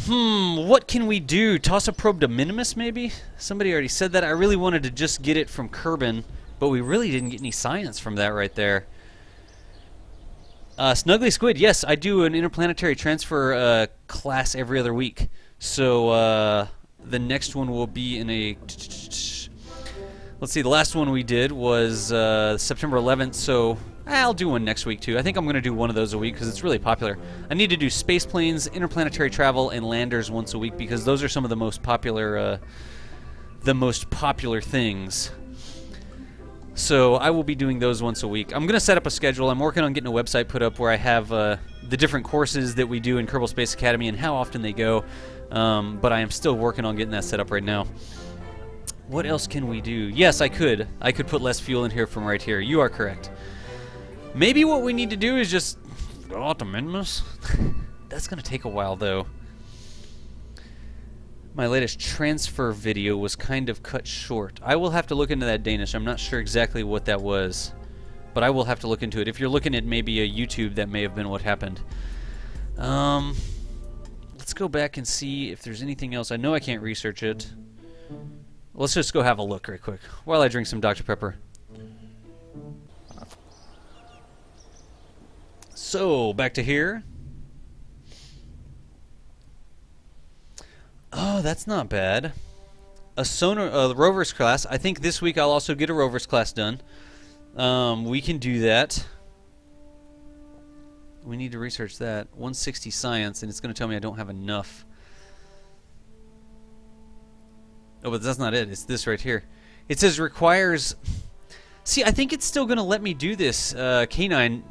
What can we do? Toss a probe to Minimus, maybe? Somebody already said that. I really wanted to just get it from Kerbal, but we really didn't get any science from that right there. Snuggly Squid, yes, I do an interplanetary transfer class every other week. So the next one will be in a... Let's see, the last one we did was September 11th, so I'll do one next week too. I think I'm going to do one of those a week because it's really popular. I need to do space planes, interplanetary travel, and landers once a week because those are some of the most popular things. So I will be doing those once a week. I'm going to set up a schedule. I'm working on getting a website put up where I have the different courses that we do in Kerbal Space Academy and how often they go. But I am still working on getting that set up right now. What else can we do? Yes, I could. I could put less fuel in here from right here. You are correct. Maybe what we need to do is just go out to Minimus. That's going to take a while, though. My latest transfer video was kind of cut short. I will have to look into that, Danish. I'm not sure exactly what that was, but I will have to look into it. If you're looking at maybe a YouTube, that may have been what happened. Let's go back and see if there's anything else. I know I can't research it. Let's just go have a look right quick while I drink some Dr. Pepper. So, back to here. Oh, that's not bad. A sonar, rover's class. I think this week I'll also get a rover's class done. We can do that. We need to research that. 160 science, and it's going to tell me I don't have enough. Oh, but that's not it. It's this right here. It says requires... See, I think it's still going to let me do this, K9,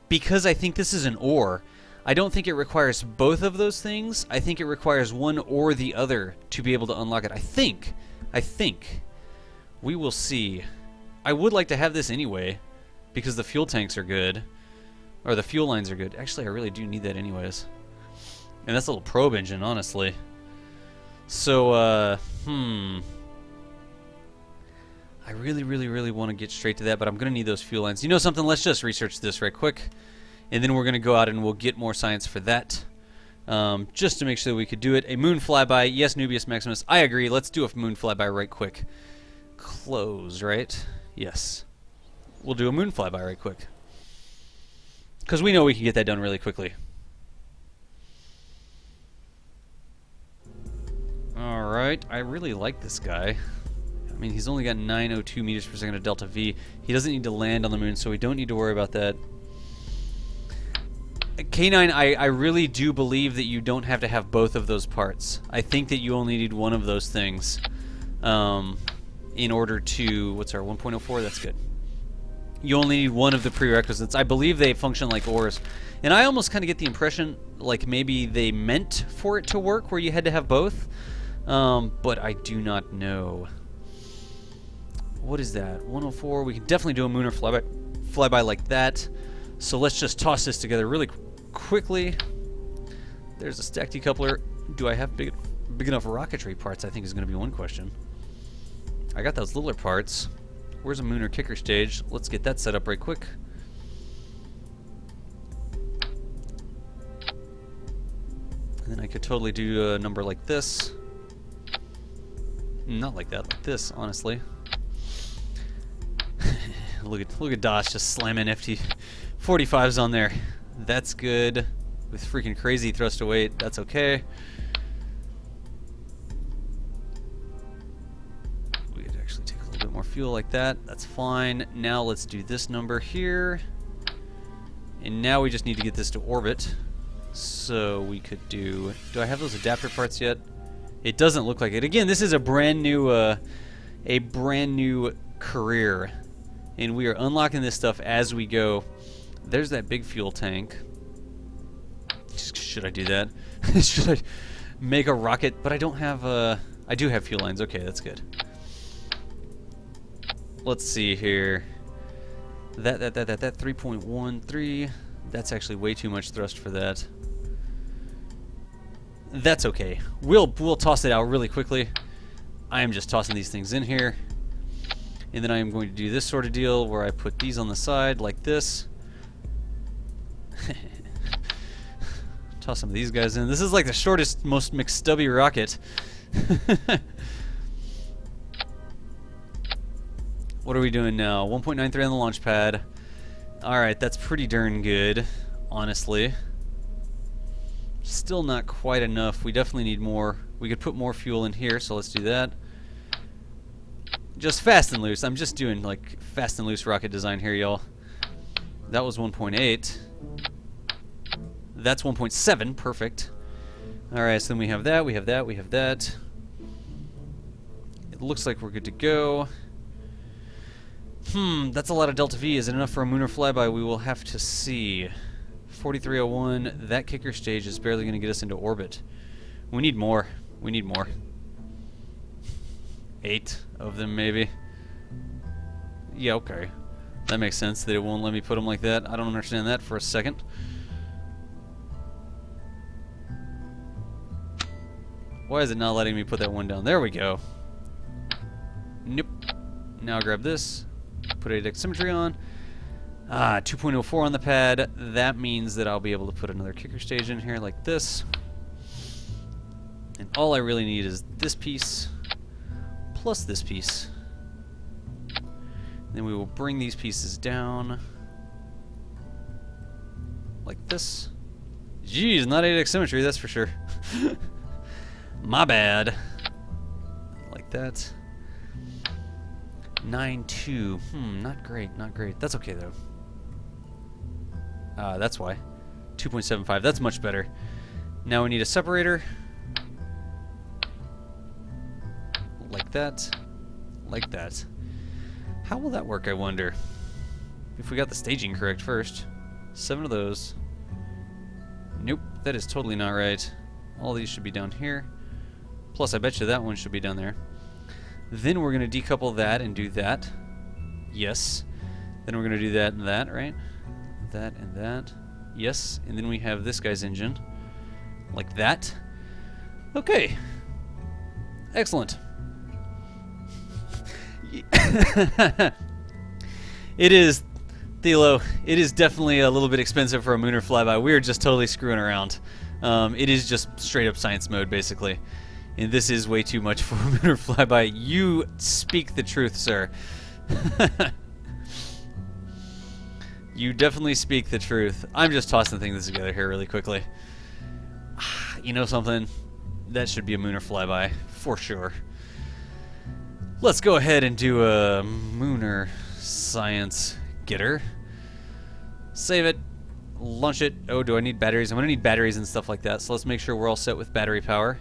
because I think this is an or. I don't think it requires both of those things. I think it requires one or the other to be able to unlock it. I think. We will see. I would like to have this anyway, because the fuel tanks are good. Or the fuel lines are good. Actually, I really do need that anyways. And that's a little probe engine, honestly. So, I really want to get straight to that, but I'm going to need those fuel lines. You know something? Let's just research this right quick. And then we're going to go out and we'll get more science for that. Just to make sure that we could do it. A moon flyby. Yes, Nubius Maximus. I agree. Let's do a moon flyby right quick. Close, right? Yes. We'll do a moon flyby right quick. Because we know we can get that done really quickly. Alright. I really like this guy. I mean, he's only got 902 meters per second of delta V. He doesn't need to land on the moon, so we don't need to worry about that. K9, I really do believe that you don't have to have both of those parts. I think that you only need one of those things in order to... What's our 1.04? That's good. You only need one of the prerequisites. I believe they function like ores. And I almost kind of get the impression like maybe they meant for it to work where you had to have both. But I do not know. What is that? 104. We can definitely do a lunar flyby like that. So let's just toss this together really quickly. There's a stack decoupler. Do I have big enough rocketry parts? I think is going to be one question. I got those littler parts. Where's a lunar kicker stage? Let's get that set up right quick. And then I could totally do a number like this. Not like that, like this, honestly. Look at Dosh just slamming FT45s on there. That's good. With freaking crazy thrust to weight, that's okay. We could actually take a little bit more fuel like that. That's fine. Now let's do this number here. And now we just need to get this to orbit. So we could do I have those adapter parts yet? It doesn't look like it. Again, this is a brand new career. And we are unlocking this stuff as we go. There's that big fuel tank. Should I do that? Should I make a rocket? But I don't have I do have fuel lines. Okay, that's good. Let's see here. That 3.13. That's actually way too much thrust for that. That's okay. We'll toss it out really quickly. I am just tossing these things in here. And then I am going to do this sort of deal where I put these on the side like this. Toss some of these guys in. This is like the shortest, most McStubby rocket. What are we doing now? 1.93 on the launch pad. Alright, that's pretty darn good, honestly. Still not quite enough. We definitely need more. We could put more fuel in here, so let's do that. Just fast and loose. I'm just doing like fast and loose rocket design here, y'all. That was 1.8. That's 1.7. Perfect. Alright, so then we have that, we have that, we have that. It looks like we're good to go. That's a lot of Delta V. Is it enough for a lunar flyby? We will have to see. 4301, that kicker stage is barely going to get us into orbit. We need more. We need more. 8 of them, maybe. Yeah, okay. That makes sense that it won't let me put them like that. I don't understand that for a second. Why is it not letting me put that one down? There we go. Nope. Now grab this. Put a symmetry on. 2.04 on the pad. That means that I'll be able to put another kicker stage in here like this. And all I really need is this piece plus this piece. Then we will bring these pieces down like this. Jeez, not 8x symmetry, that's for sure. My bad. Like that. 9.2. Not great, not great. That's okay though. That's why. 2.75. That's much better. Now we need a separator. Like that. Like that. How will that work, I wonder? If we got the staging correct first. 7 of those. Nope, that is totally not right. All these should be down here. Plus, I bet you that one should be down there. Then we're going to decouple that and do that. Yes. Then we're going to do that and that, right? That and that. Yes. And then we have this guy's engine. Like that. Okay. Excellent. It is, Thilo, it is definitely a little bit expensive for a lunar flyby. We are just totally screwing around. It is just straight up science mode, basically. And this is way too much for a lunar flyby. You speak the truth, sir. You definitely speak the truth. I'm just tossing things together here really quickly. You know something? That should be a lunar flyby, for sure. Let's go ahead and do a lunar science getter. Save it. Launch it. Oh, do I need batteries? I'm going to need batteries and stuff like that, so let's make sure we're all set with battery power.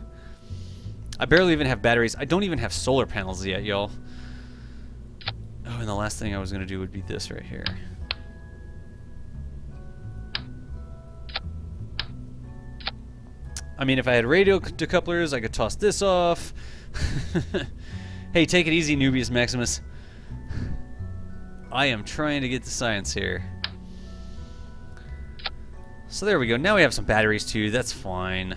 I barely even have batteries. I don't even have solar panels yet, y'all. Oh, and the last thing I was going to do would be this right here. I mean, if I had radio decouplers, I could toss this off. Hey, take it easy, Nubius Maximus. I am trying to get the science here. So there we go. Now we have some batteries too. That's fine.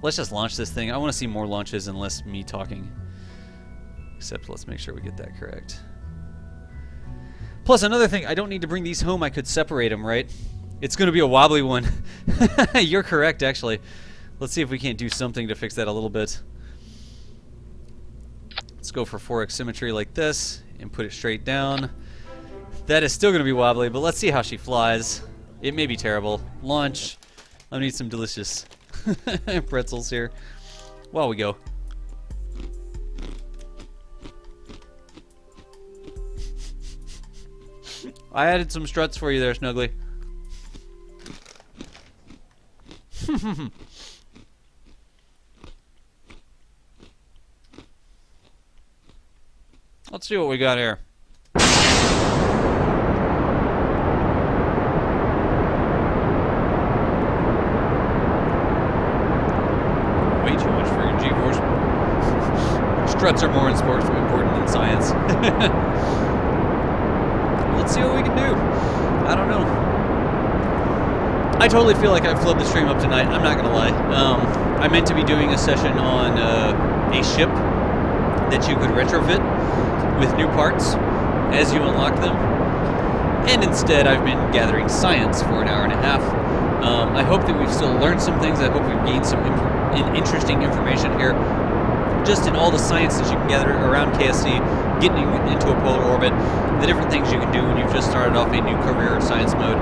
Let's just launch this thing. I want to see more launches and less me talking. Except let's make sure we get that correct. Plus another thing, I don't need to bring these home. I could separate them, right? It's going to be a wobbly one. You're correct, actually. Let's see if we can't do something to fix that a little bit. Let's go for 4x symmetry like this and put it straight down. That is still going to be wobbly, but let's see how she flies. It may be terrible. Launch. I need some delicious pretzels here while we go. I added some struts for you there, Snuggly. Let's see what we got here. Way too much friggin' G-force. Struts are more important than science. Let's see what we can do. I don't know. I totally feel like I've flubbed the stream up tonight. I'm not gonna lie. I meant to be doing a session on a ship that you could retrofit with new parts as you unlock them, and instead I've been gathering science for an hour and a half. I hope that we've still learned some things. I hope we've gained some interesting information here, just in all the science that you can gather around KSC, getting into a polar orbit, the different things you can do when you've just started off a new career in science mode.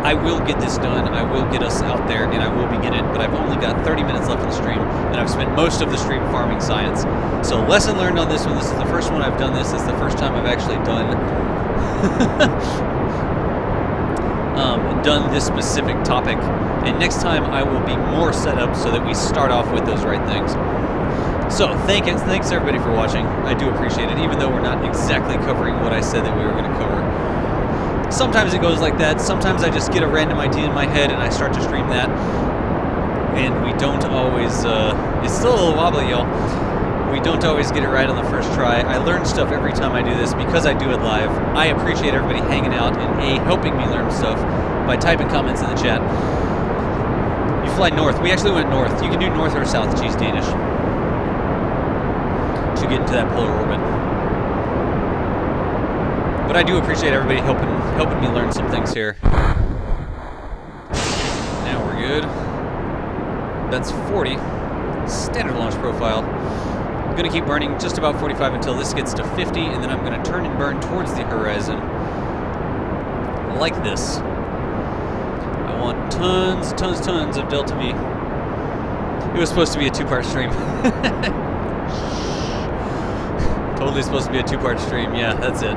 I will get this done, I will get us out there, and I will begin it, but I've only got 30 minutes left in the stream, and I've spent most of the stream farming science. So lesson learned on this one. This is the first one I've done this. It's the first time I've actually done this specific topic. And next time I will be more set up so that we start off with those right things. So thanks everybody for watching. I do appreciate it, even though we're not exactly covering what I said that we were going to cover. Sometimes it goes like that. Sometimes I just get a random idea in my head and I start to stream that. And we don't always, it's still a little wobbly, y'all. We don't always get it right on the first try. I learn stuff every time I do this because I do it live. I appreciate everybody hanging out and helping me learn stuff by typing comments in the chat. You fly north. We actually went north. You can do north or south, geez, Danish, to get into that polar orbit. But I do appreciate everybody helping me learn some things here. Now we're good. That's 40. Standard launch profile. I'm going to keep burning just about 45 until this gets to 50, and then I'm going to turn and burn towards the horizon. Like this. I want tons of Delta V. It was supposed to be a two-part stream. Totally supposed to be a two-part stream. Yeah, that's it.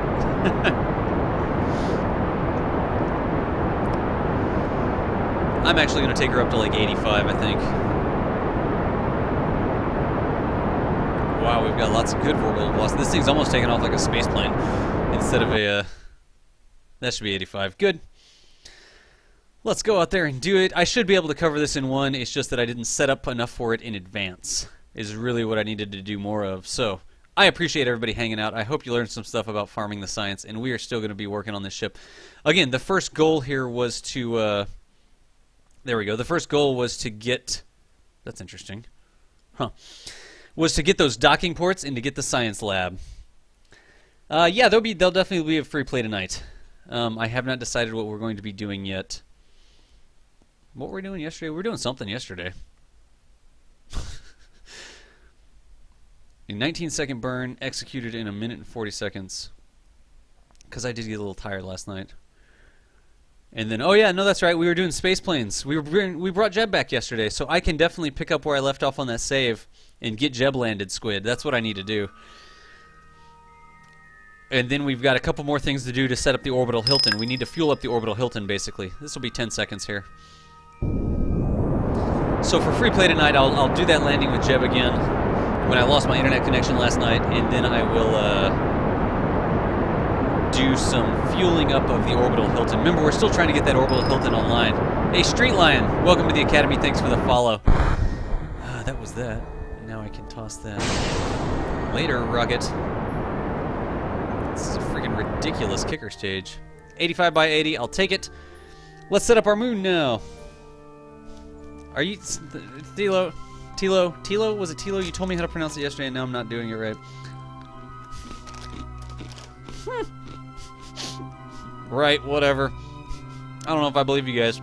I'm actually going to take her up to like 85, I think. Wow, we've got lots of good orbital velocity. This thing's almost taking off like a space plane instead of a... that should be 85. Good. Let's go out there and do it. I should be able to cover this in one. It's just that I didn't set up enough for it in advance, is really what I needed to do more of. So I appreciate everybody hanging out. I hope you learned some stuff about farming the science, and we are still going to be working on this ship. Again, the first goal here was to... there we go. The first goal was to get... That's interesting. Huh. Was to get those docking ports and to get the science lab. Yeah, there'll definitely be a free play tonight. I have not decided what we're going to be doing yet. What were we doing yesterday? We were doing something yesterday. A 19-second burn executed in 1 minute and 40 seconds. Because I did get a little tired last night. And then, oh yeah, no, that's right. We were doing space planes. We brought Jeb back yesterday, so I can definitely pick up where I left off on that save and get Jeb landed, Squid. That's what I need to do. And then we've got a couple more things to do to set up the orbital Hilton. We need to fuel up the orbital Hilton, basically. This will be 10 seconds here. So for free play tonight, I'll do that landing with Jeb again when I lost my internet connection last night, and then I will do some fueling up of the orbital Hilton. Remember, we're still trying to get that orbital Hilton online. Hey, Street Lion, welcome to the Academy. Thanks for the follow. That was that. Now I can toss that. Later, Rocket. This is a freaking ridiculous kicker stage. 85 by 80, I'll take it. Let's set up our moon now. Are you... Tilo? Was it Tilo? You told me how to pronounce it yesterday, and now I'm not doing it right. Right, whatever. I don't know if I believe you guys.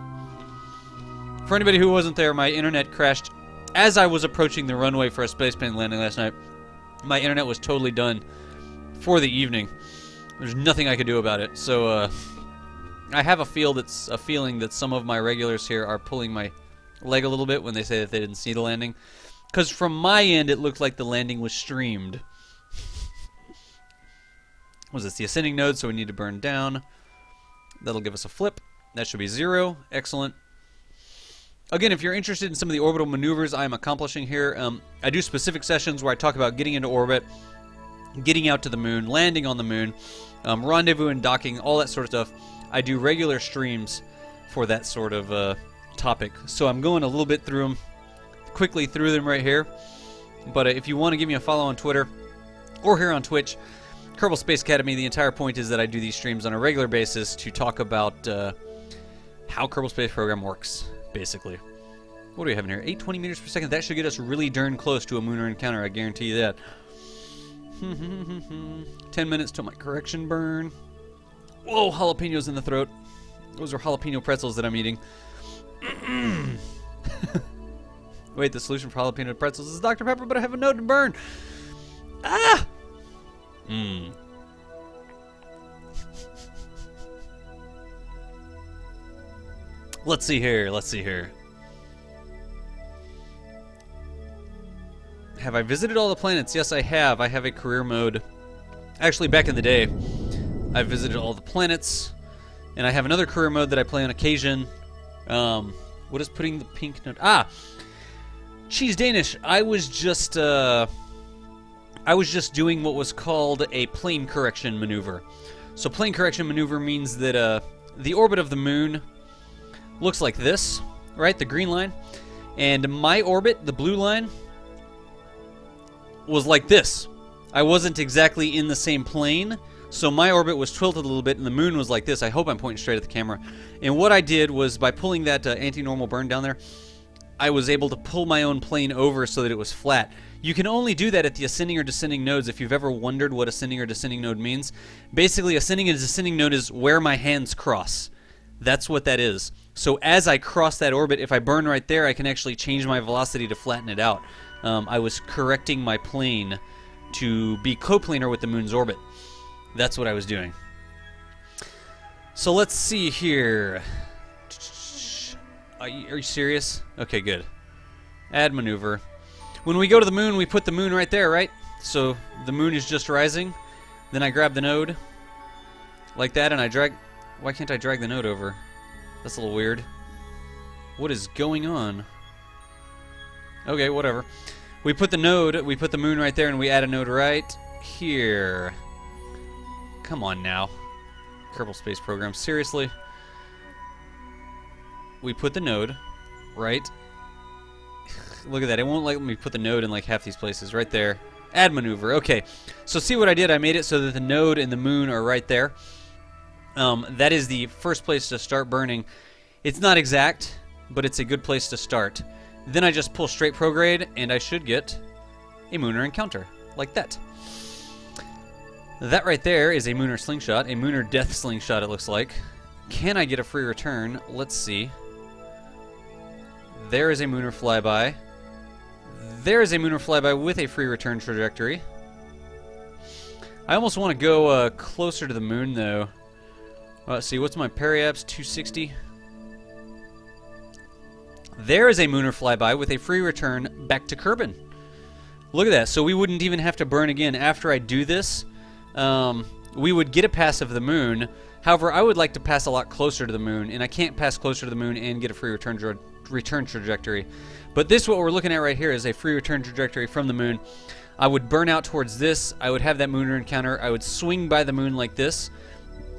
For anybody who wasn't there, my internet crashed as I was approaching the runway for a spaceplane landing last night. My internet was totally done for the evening. There's nothing I could do about it. So I have a feeling that some of my regulars here are pulling my leg a little bit when they say that they didn't see the landing. Because from my end, it looked like the landing was streamed. Was this the ascending node? So we need to burn down. That'll give us a flip. That should be 0. Excellent. Again, if you're interested in some of the orbital maneuvers I'm accomplishing here, I do specific sessions where I talk about getting into orbit, getting out to the moon, landing on the moon, rendezvous and docking, all that sort of stuff. I do regular streams for that sort of topic. So I'm going a little bit through them, quickly through them right here. But if you want to give me a follow on Twitter or here on Twitch, Kerbal Space Academy, the entire point is that I do these streams on a regular basis to talk about how Kerbal Space Program works, basically. What do we have in here? 820 meters per second. That should get us really darn close to a lunar encounter, I guarantee you that. 10 minutes till my correction burn. Whoa, jalapenos in the throat. Those are jalapeno pretzels that I'm eating. Wait, the solution for jalapeno pretzels is Dr. Pepper, but I have a node to burn. Ah! Let's see here. Have I visited all the planets? Yes, I have. I have a career mode. Actually, back in the day, I visited all the planets, and I have another career mode that I play on occasion. What is putting the pink note? Ah! Cheese Danish. I was just doing what was called a plane correction maneuver. So plane correction maneuver means that the orbit of the moon looks like this, right? The green line. And my orbit, the blue line, was like this. I wasn't exactly in the same plane, so my orbit was tilted a little bit, and the moon was like this. I hope I'm pointing straight at the camera. And what I did was, by pulling that anti-normal burn down there, I was able to pull my own plane over so that it was flat. You can only do that at the ascending or descending nodes. If you've ever wondered what ascending or descending node means, basically ascending and descending node is where my hands cross. That's what that is. So as I cross that orbit, if I burn right there, I can actually change my velocity to flatten it out. I was correcting my plane to be coplanar with the moon's orbit. That's what I was doing. So let's see here. Are you serious? Okay, good. Add maneuver. When we go to the moon, we put the moon right there, right? So the moon is just rising. Then I grab the node like that, and I drag. Why can't I drag the node over? That's a little weird. What is going on? Okay, whatever. We put the node, we put the moon right there, and we add a node right here. Come on now. Kerbal Space Program, seriously? We put the node right. Look at that. It won't let me put the node in like half these places. Right there. Add maneuver. Okay. So see what I did? I made it so that the node and the moon are right there. That is the first place to start burning. It's not exact, but it's a good place to start. Then I just pull straight prograde, and I should get a mooner encounter, like that. That right there is a mooner slingshot, a mooner death slingshot it looks like. Can I get a free return? Let's see. There is a mooner flyby. There is a mooner flyby with a free return trajectory. I almost want to go closer to the moon, though. Let's see, what's my periaps? 260. There is a mooner flyby with a free return back to Kerbin. Look at that. So we wouldn't even have to burn again. After I do this, we would get a pass of the moon. However, I would like to pass a lot closer to the moon, and I can't pass closer to the moon and get a free return trajectory. But this, what we're looking at right here, is a free return trajectory from the moon. I would burn out towards this. I would have that mooner encounter. I would swing by the moon like this.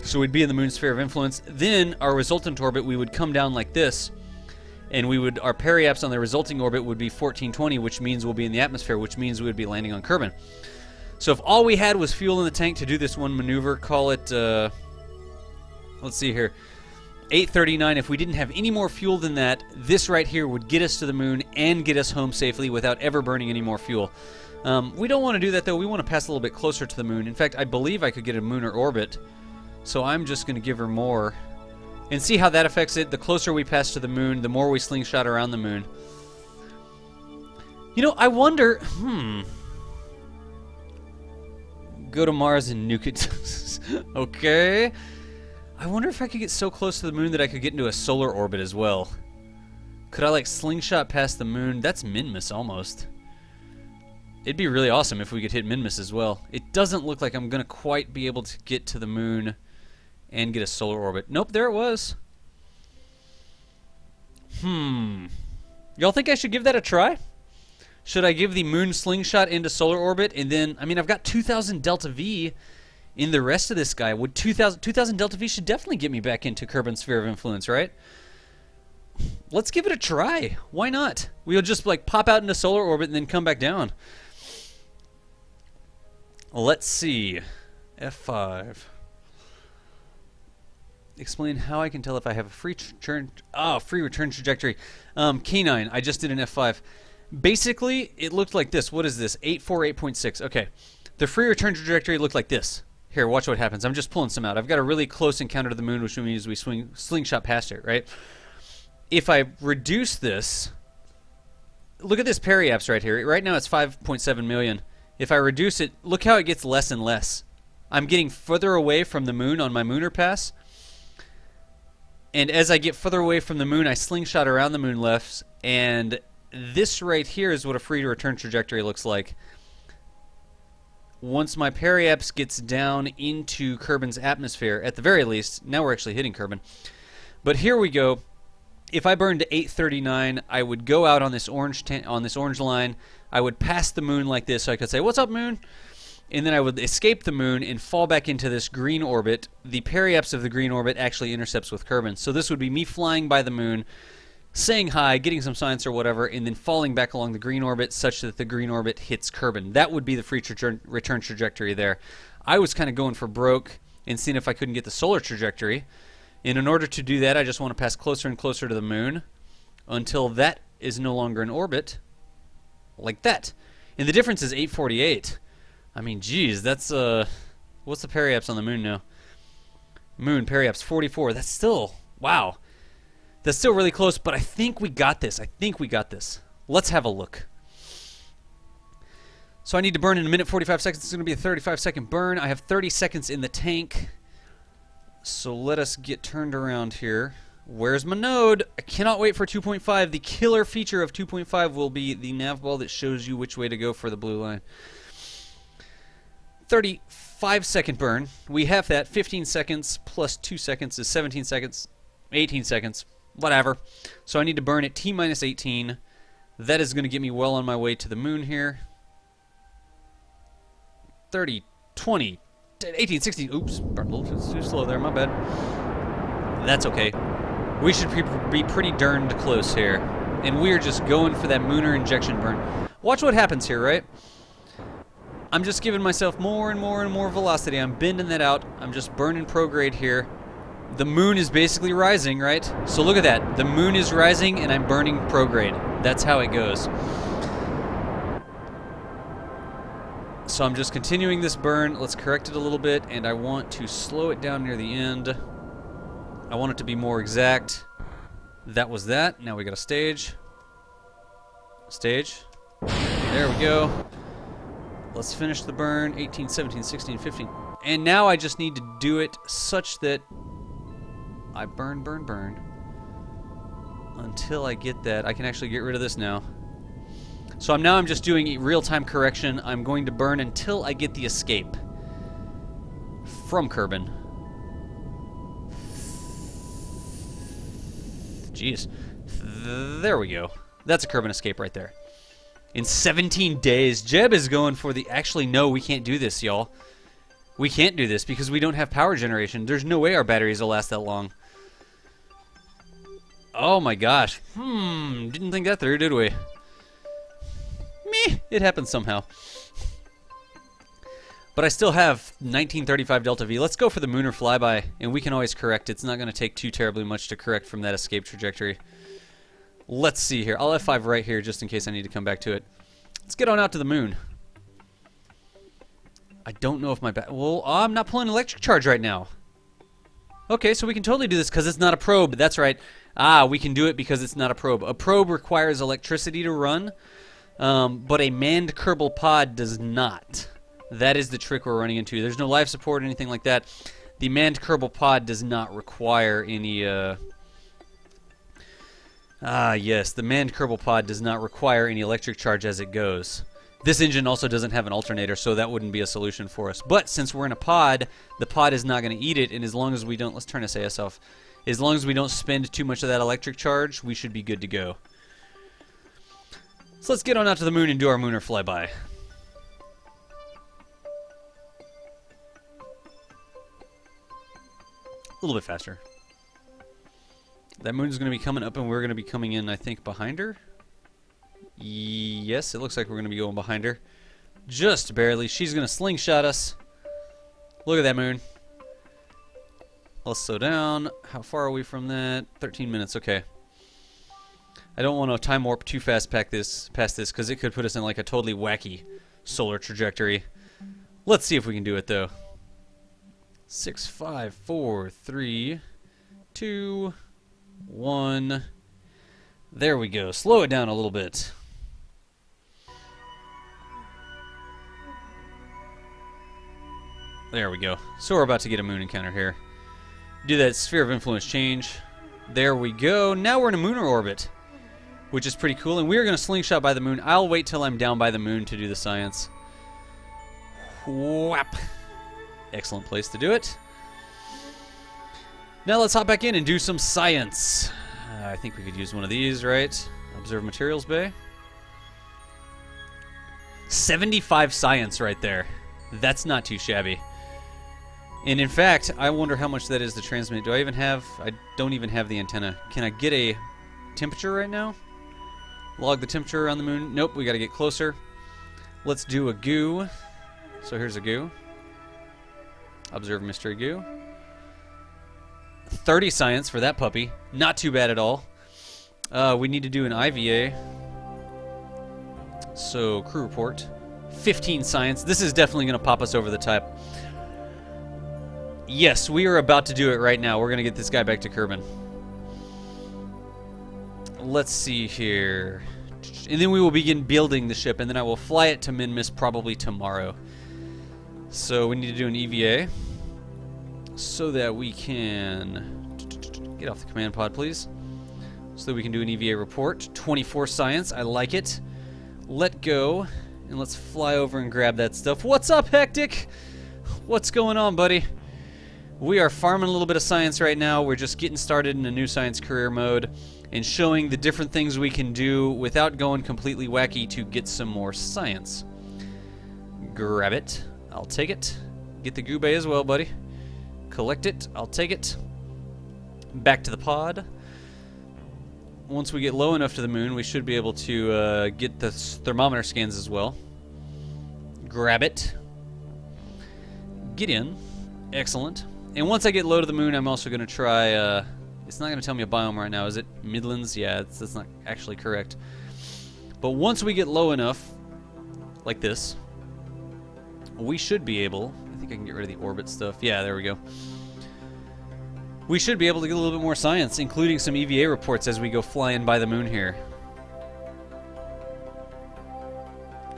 So we'd be in the moon's sphere of influence. Then our resultant orbit, we would come down like this. And our periaps on the resulting orbit would be 1420, which means we'll be in the atmosphere, which means we would be landing on Kerbin. So if all we had was fuel in the tank to do this one maneuver, call it, let's see here, 839. If we didn't have any more fuel than that, this right here would get us to the moon and get us home safely without ever burning any more fuel. We don't want to do that, though. We want to pass a little bit closer to the moon. In fact, I believe I could get a mooner orbit, so I'm just going to give her more. And see how that affects it. The closer we pass to the moon, the more we slingshot around the moon. You know, I wonder, Go to Mars and nuke it. Okay. I wonder if I could get so close to the moon that I could get into a solar orbit as well. Could I, like, slingshot past the moon? That's Minmus almost. It'd be really awesome if we could hit Minmus as well. It doesn't look like I'm going to quite be able to get to the moon and get a solar orbit. Nope, there it was. Y'all think I should give that a try? Should I give the moon slingshot into solar orbit and then, I mean, I've got 2,000 delta V in the rest of this guy. Would 2,000 delta V should definitely get me back into Kerbin's sphere of influence, right? Let's give it a try. Why not? We'll just like pop out into solar orbit and then come back down. Let's see. F5. Explain how I can tell if I have a free return trajectory. K9, I just did an F5. Basically, it looked like this. What is this? 848.6. Okay. The free return trajectory looked like this. Here, watch what happens. I'm just pulling some out. I've got a really close encounter to the moon, which means we slingshot past it, right? If I reduce this, look at this periapse right here. Right now it's 5.7 million. If I reduce it, look how it gets less and less. I'm getting further away from the moon on my Mooner Pass. And as I get further away from the moon, I slingshot around the moon left, and this right here is what a free return trajectory looks like. Once my periapse gets down into Kerbin's atmosphere, at the very least, now we're actually hitting Kerbin. But here we go. If I burned to 839, I would go out on this orange line. I would pass the moon like this, so I could say, "What's up, moon?" And then I would escape the moon and fall back into this green orbit. The periapse of the green orbit actually intercepts with Kerbin. So this would be me flying by the moon, saying hi, getting some science or whatever, and then falling back along the green orbit such that the green orbit hits Kerbin. That would be the free return trajectory there. I was kind of going for broke and seeing if I couldn't get the solar trajectory. And in order to do that, I just want to pass closer and closer to the moon until that is no longer in orbit, like that. And the difference is 848. I mean, geez, that's, what's the periapse on the moon now? Moon, periapse, 44. That's still, wow. That's still really close, but I think we got this. I think we got this. Let's have a look. So I need to burn in a minute 45 seconds. It's going to be a 35-second burn. I have 30 seconds in the tank. So let us get turned around here. Where's my node? I cannot wait for 2.5. The killer feature of 2.5 will be the nav ball that shows you which way to go for the blue line. 35-second burn. We have that. 15 seconds plus 2 seconds is 17 seconds. 18 seconds. Whatever. So I need to burn at T-minus 18. That is going to get me well on my way to the moon here. 30, 20, 18, 16. Oops. Burned a little too slow there. My bad. That's okay. We should be pretty darned close here. And we're just going for that Mooner injection burn. Watch what happens here, right? I'm just giving myself more and more and more velocity. I'm bending that out. I'm just burning prograde here. The moon is basically rising, right? So look at that. The moon is rising and I'm burning prograde. That's how it goes. So I'm just continuing this burn. Let's correct it a little bit, and I want to slow it down near the end. I want it to be more exact. That was that. Now we got a stage. Stage. There we go. Let's finish the burn. 18, 17, 16, 15. And now I just need to do it such that I burn, burn, burn until I get that. I can actually get rid of this now. So I'm just doing real-time correction. I'm going to burn until I get the escape from Kerbin. Jeez. There we go. That's a Kerbin escape right there. In 17 days, Jeb is going for the... Actually, no, we can't do this, y'all. We can't do this because we don't have power generation. There's no way our batteries will last that long. Oh my gosh. Didn't think that through, did we? Meh, it happened somehow. But I still have 1935 Delta V. Let's go for the Mooner flyby, and we can always correct. It's not going to take too terribly much to correct from that escape trajectory. Let's see here. I'll F5 right here just in case I need to come back to it. Let's get on out to the moon. I don't know if my well, I'm not pulling electric charge right now. Okay, so we can totally do this because it's not a probe. That's right. We can do it because it's not a probe. A probe requires electricity to run, but a manned Kerbal pod does not. That is the trick we're running into. There's no life support or anything like that. The manned Kerbal pod does not require any, yes, the manned Kerbal pod does not require any electric charge as it goes. This engine also doesn't have an alternator, so that wouldn't be a solution for us. But since we're in a pod, the pod is not going to eat it, and as long as we don't, let's turn SAS off. As long as we don't spend too much of that electric charge, we should be good to go. So let's get on out to the moon and do our mooner flyby. A little bit faster. That moon's going to be coming up, and we're going to be coming in, I think, behind her. Yes, it looks like we're going to be going behind her. Just barely. She's going to slingshot us. Look at that moon. Let's slow down. How far are we from that? 13 minutes. Okay. I don't want to time warp too fast past this, because it could put us in like a totally wacky solar trajectory. Let's see if we can do it, though. 6, 5, 4, 3, 2, 1. There we go. Slow it down a little bit. There we go. So we're about to get a moon encounter here. Do that sphere of influence change. There we go. Now we're in a lunar orbit, which is pretty cool. And we're going to slingshot by the moon. I'll wait till I'm down by the moon to do the science. Whap. Excellent place to do it. Now let's hop back in and do some science. I think we could use one of these, right? Observe materials bay. 75 science right there. That's not too shabby. And in fact, I wonder how much that is to transmit. Do I even have... I don't even have the antenna. Can I get a temperature right now? Log the temperature on the moon. Nope, we got to get closer. Let's do a goo. So here's a goo. Observe mystery goo. 30 science for that puppy. Not too bad at all. We need to do an IVA. So, crew report. 15 science. This is definitely going to pop us over the top. Yes, we are about to do it right now. We're going to get this guy back to Kerbin. Let's see here. And then we will begin building the ship, and then I will fly it to Minmus probably tomorrow. So we need to do an EVA so that we can get off the command pod, please. So that we can do an EVA report. 24 science. I like it. Let go. And let's fly over and grab that stuff. What's up, Hectic? What's going on, buddy? We are farming a little bit of science right now. We're just getting started in a new science career mode and showing the different things we can do without going completely wacky to get some more science. Grab it. I'll take it. Get the goo bay as well, buddy. Collect it. I'll take it. Back to the pod. Once we get low enough to the moon, we should be able to get the thermometer scans as well. Grab it. Get in. Excellent. And once I get low to the moon, I'm also going to try... it's not going to tell me a biome right now. Is it Midlands? Yeah, that's not actually correct. But once we get low enough, like this, we should be able... I think I can get rid of the orbit stuff. Yeah, there we go. We should be able to get a little bit more science, including some EVA reports as we go flying by the moon here.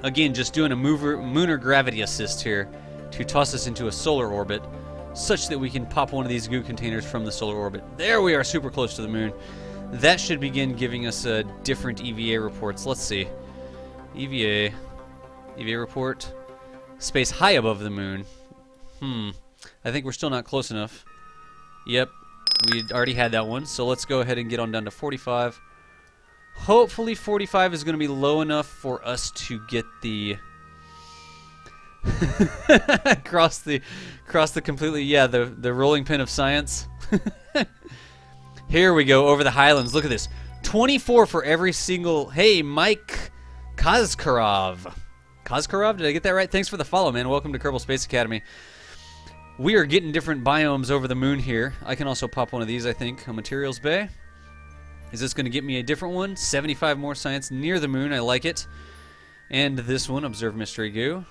Again, just doing a mooner gravity assist here to toss us into a solar orbit, such that we can pop one of these goo containers from the solar orbit. There we are, super close to the moon. That should begin giving us different EVA reports. Let's see. EVA report. Space high above the moon. I think we're still not close enough. Yep, we already had that one, so let's go ahead and get on down to 45. Hopefully 45 is going to be low enough for us to get the... cross the completely... Yeah, the rolling pin of science. Here we go, over the highlands. Look at this. 24 for every single... Hey, Mike Kozkarov. Kozkarov, did I get that right? Thanks for the follow, man. Welcome to Kerbal Space Academy. We are getting different biomes over the moon here. I can also pop one of these, I think. A materials bay. Is this going to get me a different one? 75 more science near the moon. I like it. And this one, observe mystery goo.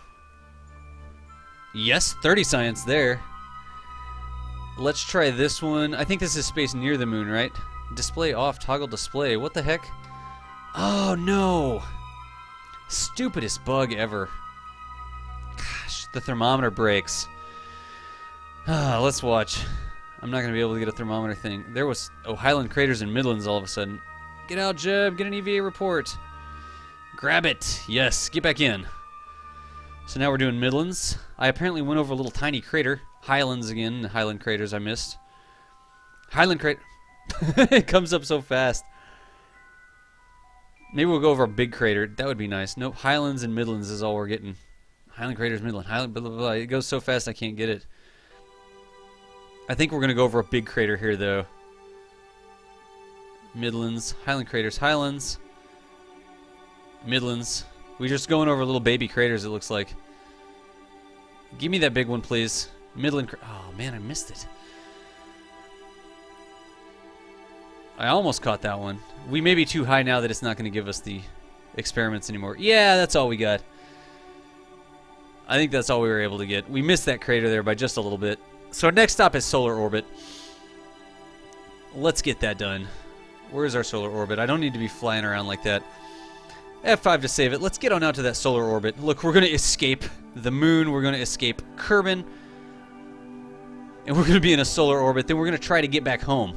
Yes, 30 science there. Let's try this one. I think this is space near the moon, right? Display off, toggle display. What the heck? Oh, no. Stupidest bug ever. Gosh, The thermometer breaks. Let's watch. I'm not going to be able to get a thermometer thing. There was... Oh, Highland Craters and Midlands all of a sudden. Get out, Jeb. Get an EVA report. Grab it. Yes. Get back in. So now we're doing Midlands. I apparently went over a little tiny crater. Highlands again. The Highland Craters I missed. Highland Crater. It comes up so fast. Maybe we'll go over a big crater. That would be nice. Nope. Highlands and Midlands is all we're getting. Highland Craters, Midland. Highland, blah, blah, blah. It goes so fast I can't get it. I think we're going to go over a big crater here, though. Midlands. Highland Craters. Highlands. Midlands. We're just going over little baby craters, it looks like. Give me that big one, please. Midland. Oh, man, I missed it. I almost caught that one. We may be too high now that it's not going to give us the experiments anymore. Yeah, that's all we got. I think that's all we were able to get. We missed that crater there by just a little bit. So our next stop is solar orbit. Let's get that done. Where's our solar orbit? I don't need to be flying around like that. F5 to save it. Let's get on out to that solar orbit. Look, we're going to escape the moon. We're going to escape Kerbin. And we're going to be in a solar orbit. Then we're going to try to get back home.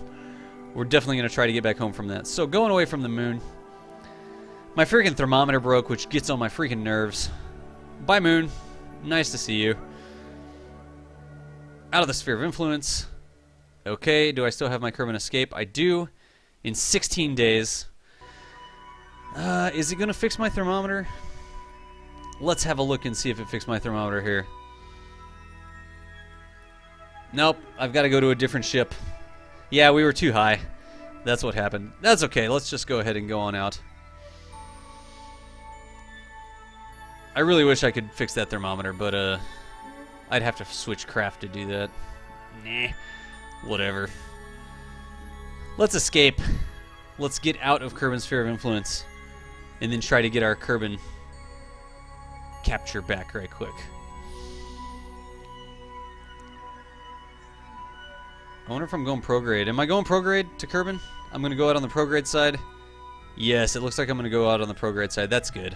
We're definitely going to try to get back home from that. So going away from the moon. My freaking thermometer broke, which gets on my freaking nerves. Bye, moon. Nice to see you. Out of the sphere of influence. Okay, do I still have my Kerbin escape? I do. In 16 days. Is it going to fix my thermometer? Let's have a look and see if it fixed my thermometer here. Nope, I've got to go to a different ship. Yeah, we were too high. That's what happened. That's okay, let's just go ahead and go on out. I really wish I could fix that thermometer, but I'd have to switch craft to do that. Nah, whatever. Let's escape. Let's get out of Kerbin's sphere of influence. And then try to get our Kerbin capture back right quick. I wonder if I'm going prograde. Am I going prograde to Kerbin? I'm going to go out on the prograde side. Yes, it looks like I'm going to go out on the prograde side. That's good.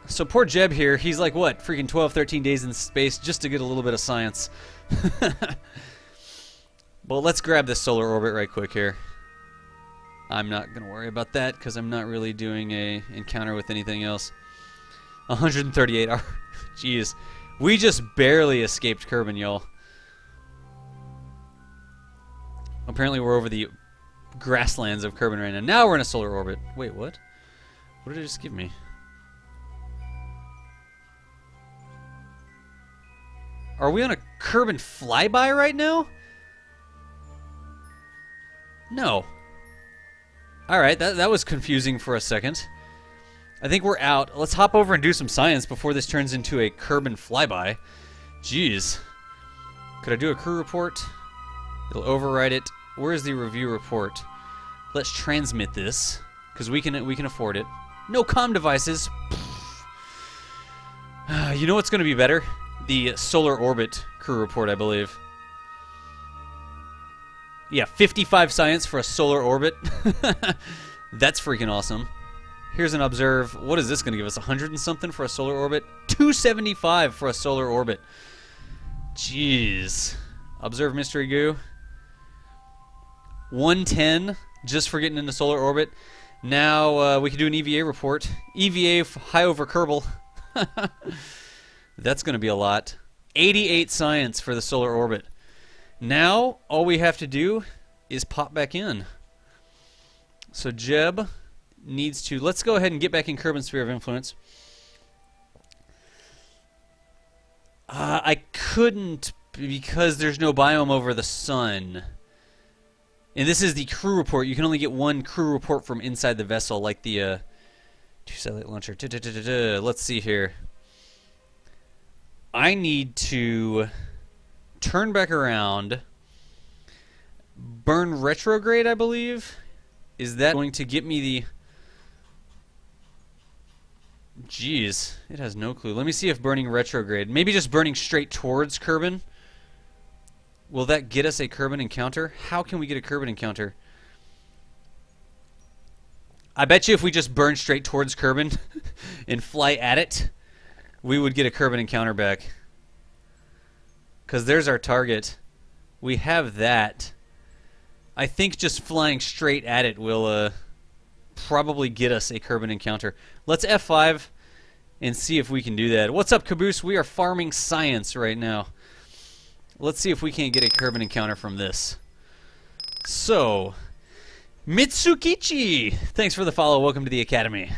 So poor Jeb here, he's like, what, freaking 12, 13 days in space just to get a little bit of science. Well, let's grab this solar orbit right quick here. I'm not going to worry about that because I'm not really doing a encounter with anything else. 138 hours. Jeez. We just barely escaped Kerbin, y'all. Apparently we're over the grasslands of Kerbin right now. Now we're in a solar orbit. Wait, what? What did it just give me? Are we on a Kerbin flyby right now? No. Alright, that was confusing for a second. I think we're out. Let's hop over and do some science before this turns into a Kerbin flyby. Jeez. Could I do a crew report? It'll override it. Where's the review report? Let's transmit this, because we can afford it. No comm devices. You know what's going to be better? The solar orbit crew report, I believe. Yeah, 55 science for a solar orbit. That's freaking awesome. Here's an observe. What is this going to give us? 100 and something for a solar orbit? 275 for a solar orbit. Jeez. Observe mystery goo. 110 just for getting into solar orbit. Now we can do an EVA report. EVA high over Kerbal. That's going to be a lot. 88 science for the solar orbit. Now all we have to do is pop back in. So Jeb needs to... Let's go ahead and get back in Kerbin's sphere of influence. I couldn't because there's no biome over the sun. And this is the crew report. You can only get one crew report from inside the vessel, like the two-satellite launcher. Let's see here. I need to turn back around, burn retrograde, I believe. Is that going to get me the... Jeez, it has no clue. Let me see if burning retrograde, maybe just burning straight towards Kerbin. Will that get us a Kerbin encounter? How can we get a Kerbin encounter? I bet you if we just burn straight towards Kerbin and fly at it, we would get a Kerbin encounter back. Because there's our target. We have that. I think just flying straight at it will probably get us a Kerbin encounter. Let's F5 and see if we can do that. What's up, Caboose? We are farming science right now. Let's see if we can't get a Kerbin encounter from this. So, Mitsukichi! Thanks for the follow. Welcome to the Academy.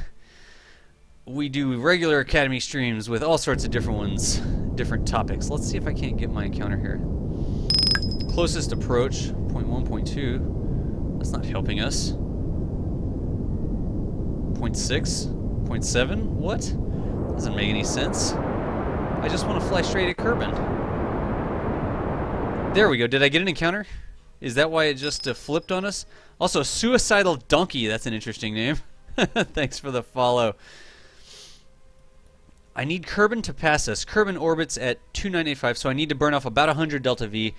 We do regular Academy streams with all sorts of different ones, different topics. Let's see if I can't get my encounter here. Closest approach, 0.1, 0.2. That's not helping us. 0.6, 0.7. What? Doesn't make any sense. I just want to fly straight at Kerbin. There we go. Did I get an encounter? Is that why it just flipped on us? Also, Suicidal Donkey. That's an interesting name. Thanks for the follow. I need Kerbin to pass us. Kerbin orbits at 2985, so I need to burn off about 100 delta V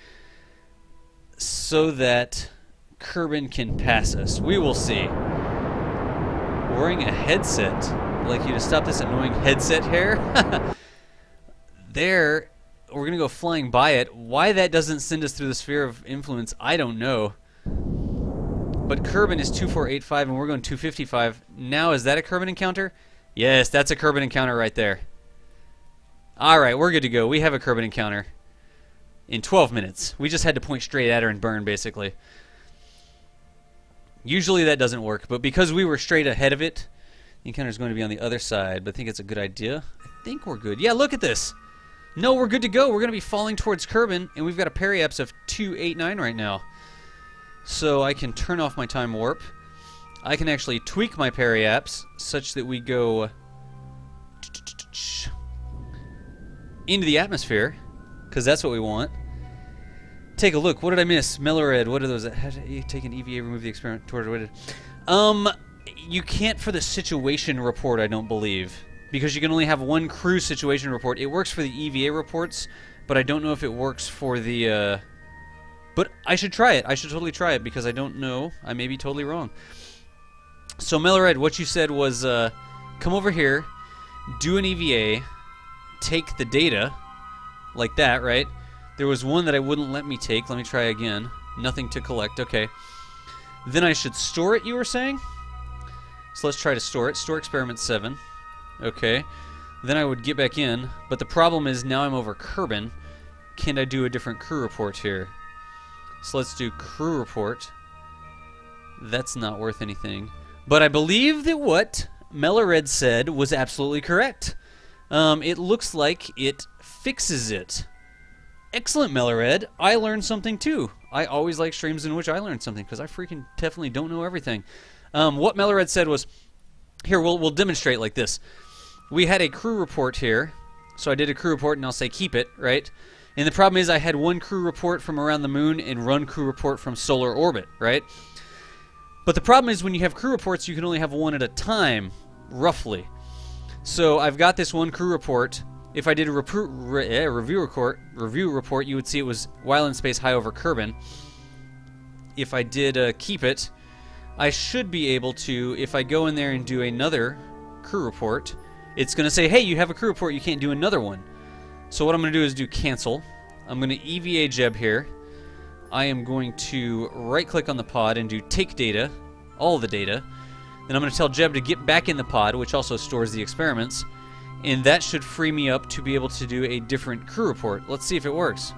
so that Kerbin can pass us. We will see. Wearing a headset. I'd like you to stop this annoying headset hair. There, we're going to go flying by it. Why that doesn't send us through the sphere of influence, I don't know. But Kerbin is 2485 and we're going 255. Now, is that a Kerbin encounter? Yes, that's a Kerbin encounter right there. Alright, we're good to go. We have a Kerbin encounter in 12 minutes. We just had to point straight at her and burn, basically. Usually that doesn't work, but because we were straight ahead of it, the encounter is going to be on the other side, but I think it's a good idea. I think we're good. Yeah, look at this. No, we're good to go. We're going to be falling towards Kerbin, and we've got a periapse of 289 right now. So I can turn off my time warp. I can actually tweak my periapse such that we go into the atmosphere, because that's what we want. Take a look. What did I miss? Mellored. What are those? Take an EVA, remove the experiment. You can't for the situation report, I don't believe. Because you can only have one crew situation report. It works for the EVA reports, but I don't know if it works for the... But I should try it. I should totally try it, because I don't know. I may be totally wrong. So, Mellored, what you said was, come over here, do an EVA, take the data, like that, right? There was one that I wouldn't let me take. Let me try again. Nothing to collect. Okay. Then I should store it, you were saying? So let's try to store it. Store experiment 7. Okay. Then I would get back in. But the problem is now I'm over Kerbin. Can I do a different crew report here? So let's do crew report. That's not worth anything. But I believe that what Mellored said was absolutely correct. It looks like it fixes it. Excellent, Mellored. I learned something too. I always like streams in which I learn something, because I freaking definitely don't know everything. What Mellored said was, here, we'll demonstrate like this. We had a crew report here, so I did a crew report, and I'll say keep it, right? And the problem is I had one crew report from around the moon and one crew report from solar orbit, right? But the problem is when you have crew reports, you can only have one at a time, roughly. So I've got this one crew report. If I did a review report, you would see it was while in space high over Kerbin. If I did keep it, I should be able to, if I go in there and do another crew report, it's going to say, hey, you have a crew report, you can't do another one. So what I'm going to do is do cancel. I'm going to EVA Jeb here. I am going to right-click on the pod and do take data, all the data. Then I'm going to tell Jeb to get back in the pod, which also stores the experiments. And that should free me up to be able to do a different crew report. Let's see if it works.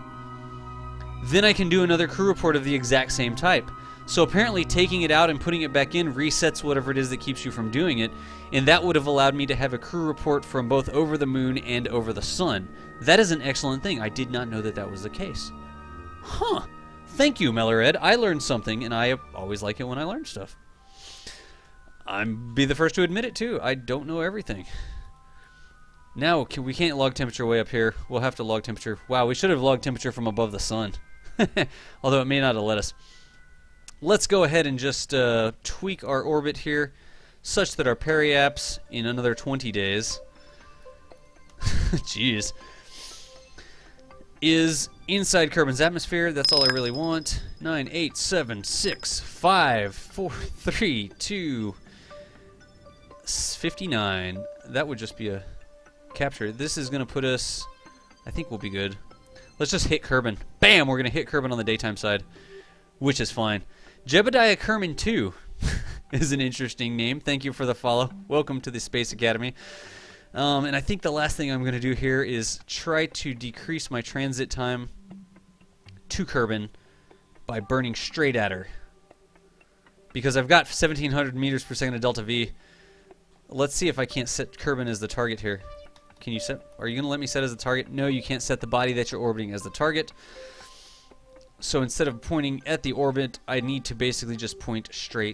Then I can do another crew report of the exact same type. So apparently taking it out and putting it back in resets whatever it is that keeps you from doing it. And that would have allowed me to have a crew report from both over the moon and over the sun. That is an excellent thing. I did not know that that was the case. Huh. Thank you, Mellored. I learned something, and I always like it when I learn stuff. I'll be the first to admit it, too. I don't know everything. Now, we can't log temperature way up here. We'll have to log temperature. Wow, we should have logged temperature from above the sun. Although it may not have let us. Let's go ahead and just tweak our orbit here such that our periapse in another 20 days jeez, is inside Kerbin's atmosphere. That's all I really want. 9, 8, 7, 6, 5, 4, 3, 2, 59. That would just be a capture. This is going to put us... I think we'll be good. Let's just hit Kerbin. Bam! We're going to hit Kerbin on the daytime side, which is fine. Jebediah Kerman 2 is an interesting name. Thank you for the follow. Welcome to the Space Academy. And I think the last thing I'm going to do here is try to decrease my transit time to Kerbin by burning straight at her. Because I've got 1,700 meters per second of delta V. Let's see if I can't set Kerbin as the target here. Can you set? Are you going to let me set as the target? No, you can't set the body that you're orbiting as the target. So instead of pointing at the orbit, I need to basically just point straight